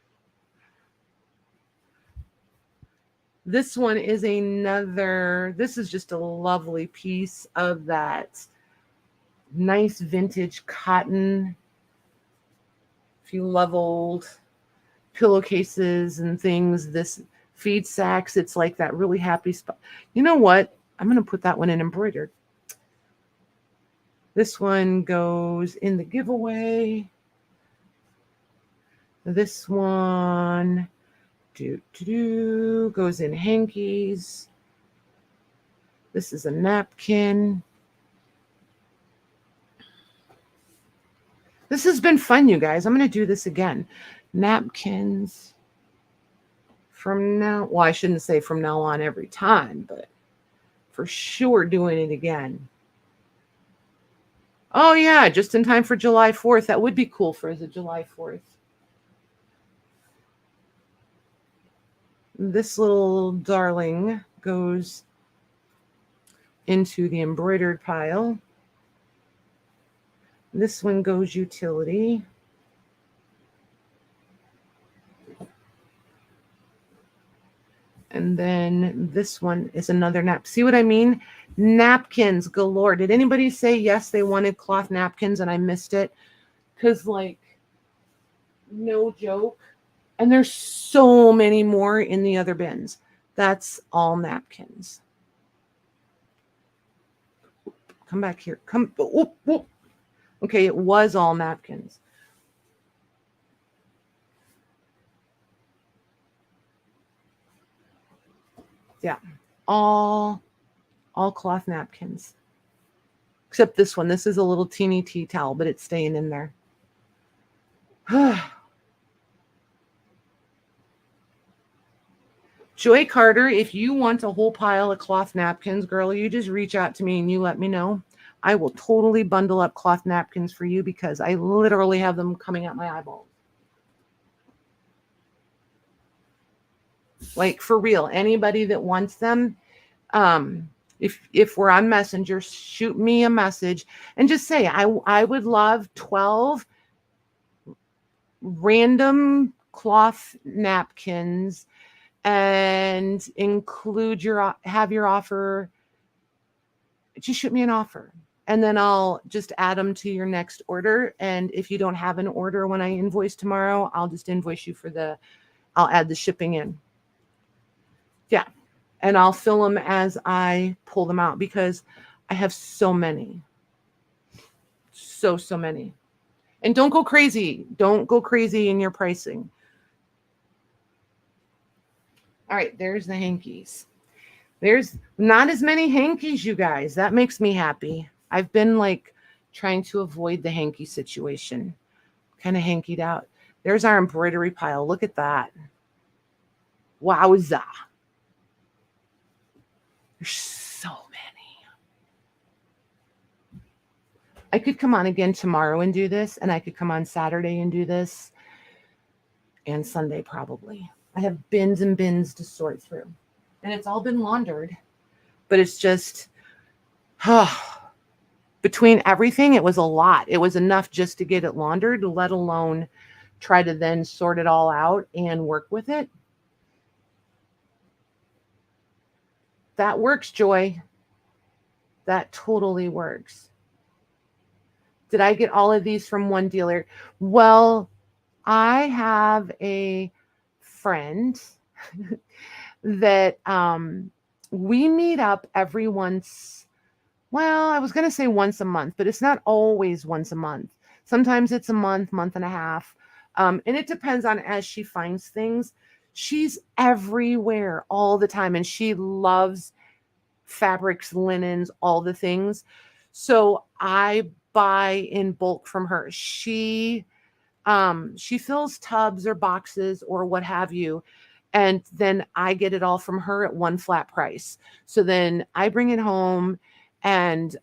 This one is another, this is just a lovely piece of that nice vintage cotton. If you love old pillowcases and things, this feed sacks, it's like that really happy spot. You know what? I'm going to put that one in embroidered. This one goes in the giveaway. This one goes in hankies. This is a napkin. This has been fun, you guys. I'm going to do this again. Napkins from now. Well, I shouldn't say from now on every time, but for sure doing it again. Oh, yeah, just in time for July 4th. That would be cool for the July 4th. This little darling goes into the embroidered pile. This one goes utility. And then this one is another nap. See what I mean? Napkins galore. Did anybody say yes, they wanted cloth napkins and I missed it? Because, like, no joke. And there's so many more in the other bins. That's all napkins. Come back here. Come. Whoop, whoop. Okay, it was all napkins. Yeah, all cloth napkins. Except this one. This is a little teeny tea towel, but it's staying in there. Joy Carter, if you want a whole pile of cloth napkins, girl, you just reach out to me and you let me know. I will totally bundle up cloth napkins for you because I literally have them coming out my eyeballs. Like, for real, anybody that wants them, if we're on Messenger, shoot me a message and just say, I would love 12 random cloth napkins and include have your offer. Just shoot me an offer and then I'll just add them to your next order. And if you don't have an order when I invoice tomorrow, I'll just invoice you I'll add the shipping in. Yeah. And I'll fill them as I pull them out because I have so many. So many. And don't go crazy. Don't go crazy in your pricing. All right, there's the hankies. There's not as many hankies, you guys. That makes me happy. I've been like trying to avoid the hanky situation. Kind of hankied out. There's our embroidery pile. Look at that. Wowza. There's so many. I could come on again tomorrow and do this, and I could come on Saturday and do this, and Sunday probably. I have bins and bins to sort through. And it's all been laundered. But it's just, between everything, it was a lot. It was enough just to get it laundered, let alone try to then sort it all out and work with it. That works, Joy. That totally works. Did I get all of these from one dealer? Well, I have a friend that we meet up every once. Well, I was going to say once a month, but it's not always once a month. Sometimes it's a month and a half. And it depends on as she finds things. She's everywhere all the time, and she loves fabrics, linens, all the things. So I buy in bulk from her. She fills tubs or boxes or what have you, and then I get it all from her at one flat price. So then I bring it home, and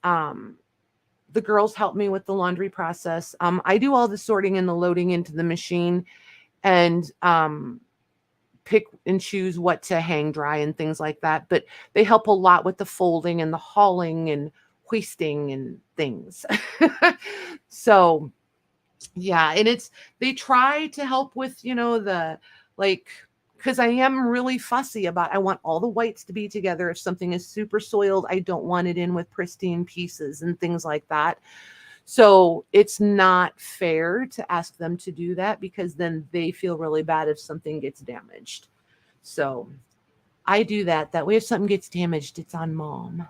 the girls help me with the laundry process. I do all the sorting and the loading into the machine, and pick and choose what to hang dry and things like that. But they help a lot with the folding and the hauling and hoisting and things. So yeah, and they try to help with, the like, because I am really fussy about, I want all the whites to be together. If something is super soiled, I don't want it in with pristine pieces and things like that. So it's not fair to ask them to do that, because then they feel really bad if something gets damaged. So I do that. That way, if something gets damaged, it's on mom.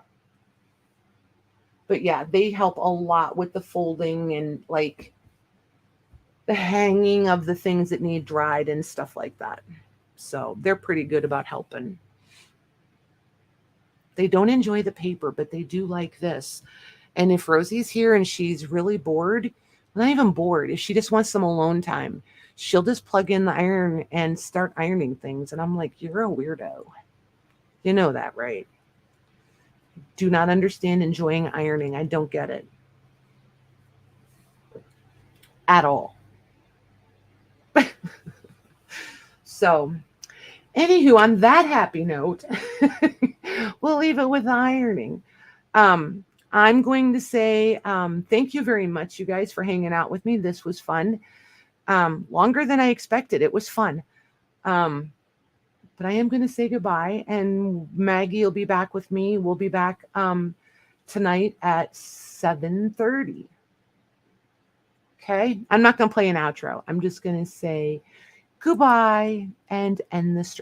But yeah, they help a lot with the folding and like the hanging of the things that need dried and stuff like that. So they're pretty good about helping. They don't enjoy the paper, but they do like this. And if Rosie's here and she's really bored, not even bored, if she just wants some alone time, she'll just plug in the iron and start ironing things. And I'm like, you're a weirdo. You know that, right? Do not understand enjoying ironing. I don't get it at all. So, anywho, on that happy note, we'll leave it with ironing. I'm going to say thank you very much, you guys, for hanging out with me. This was fun. Longer than I expected. It was fun. But I am going to say goodbye, and Maggie will be back with me. We'll be back tonight at 7:30. Okay? I'm not going to play an outro. I'm just going to say goodbye and end the stream.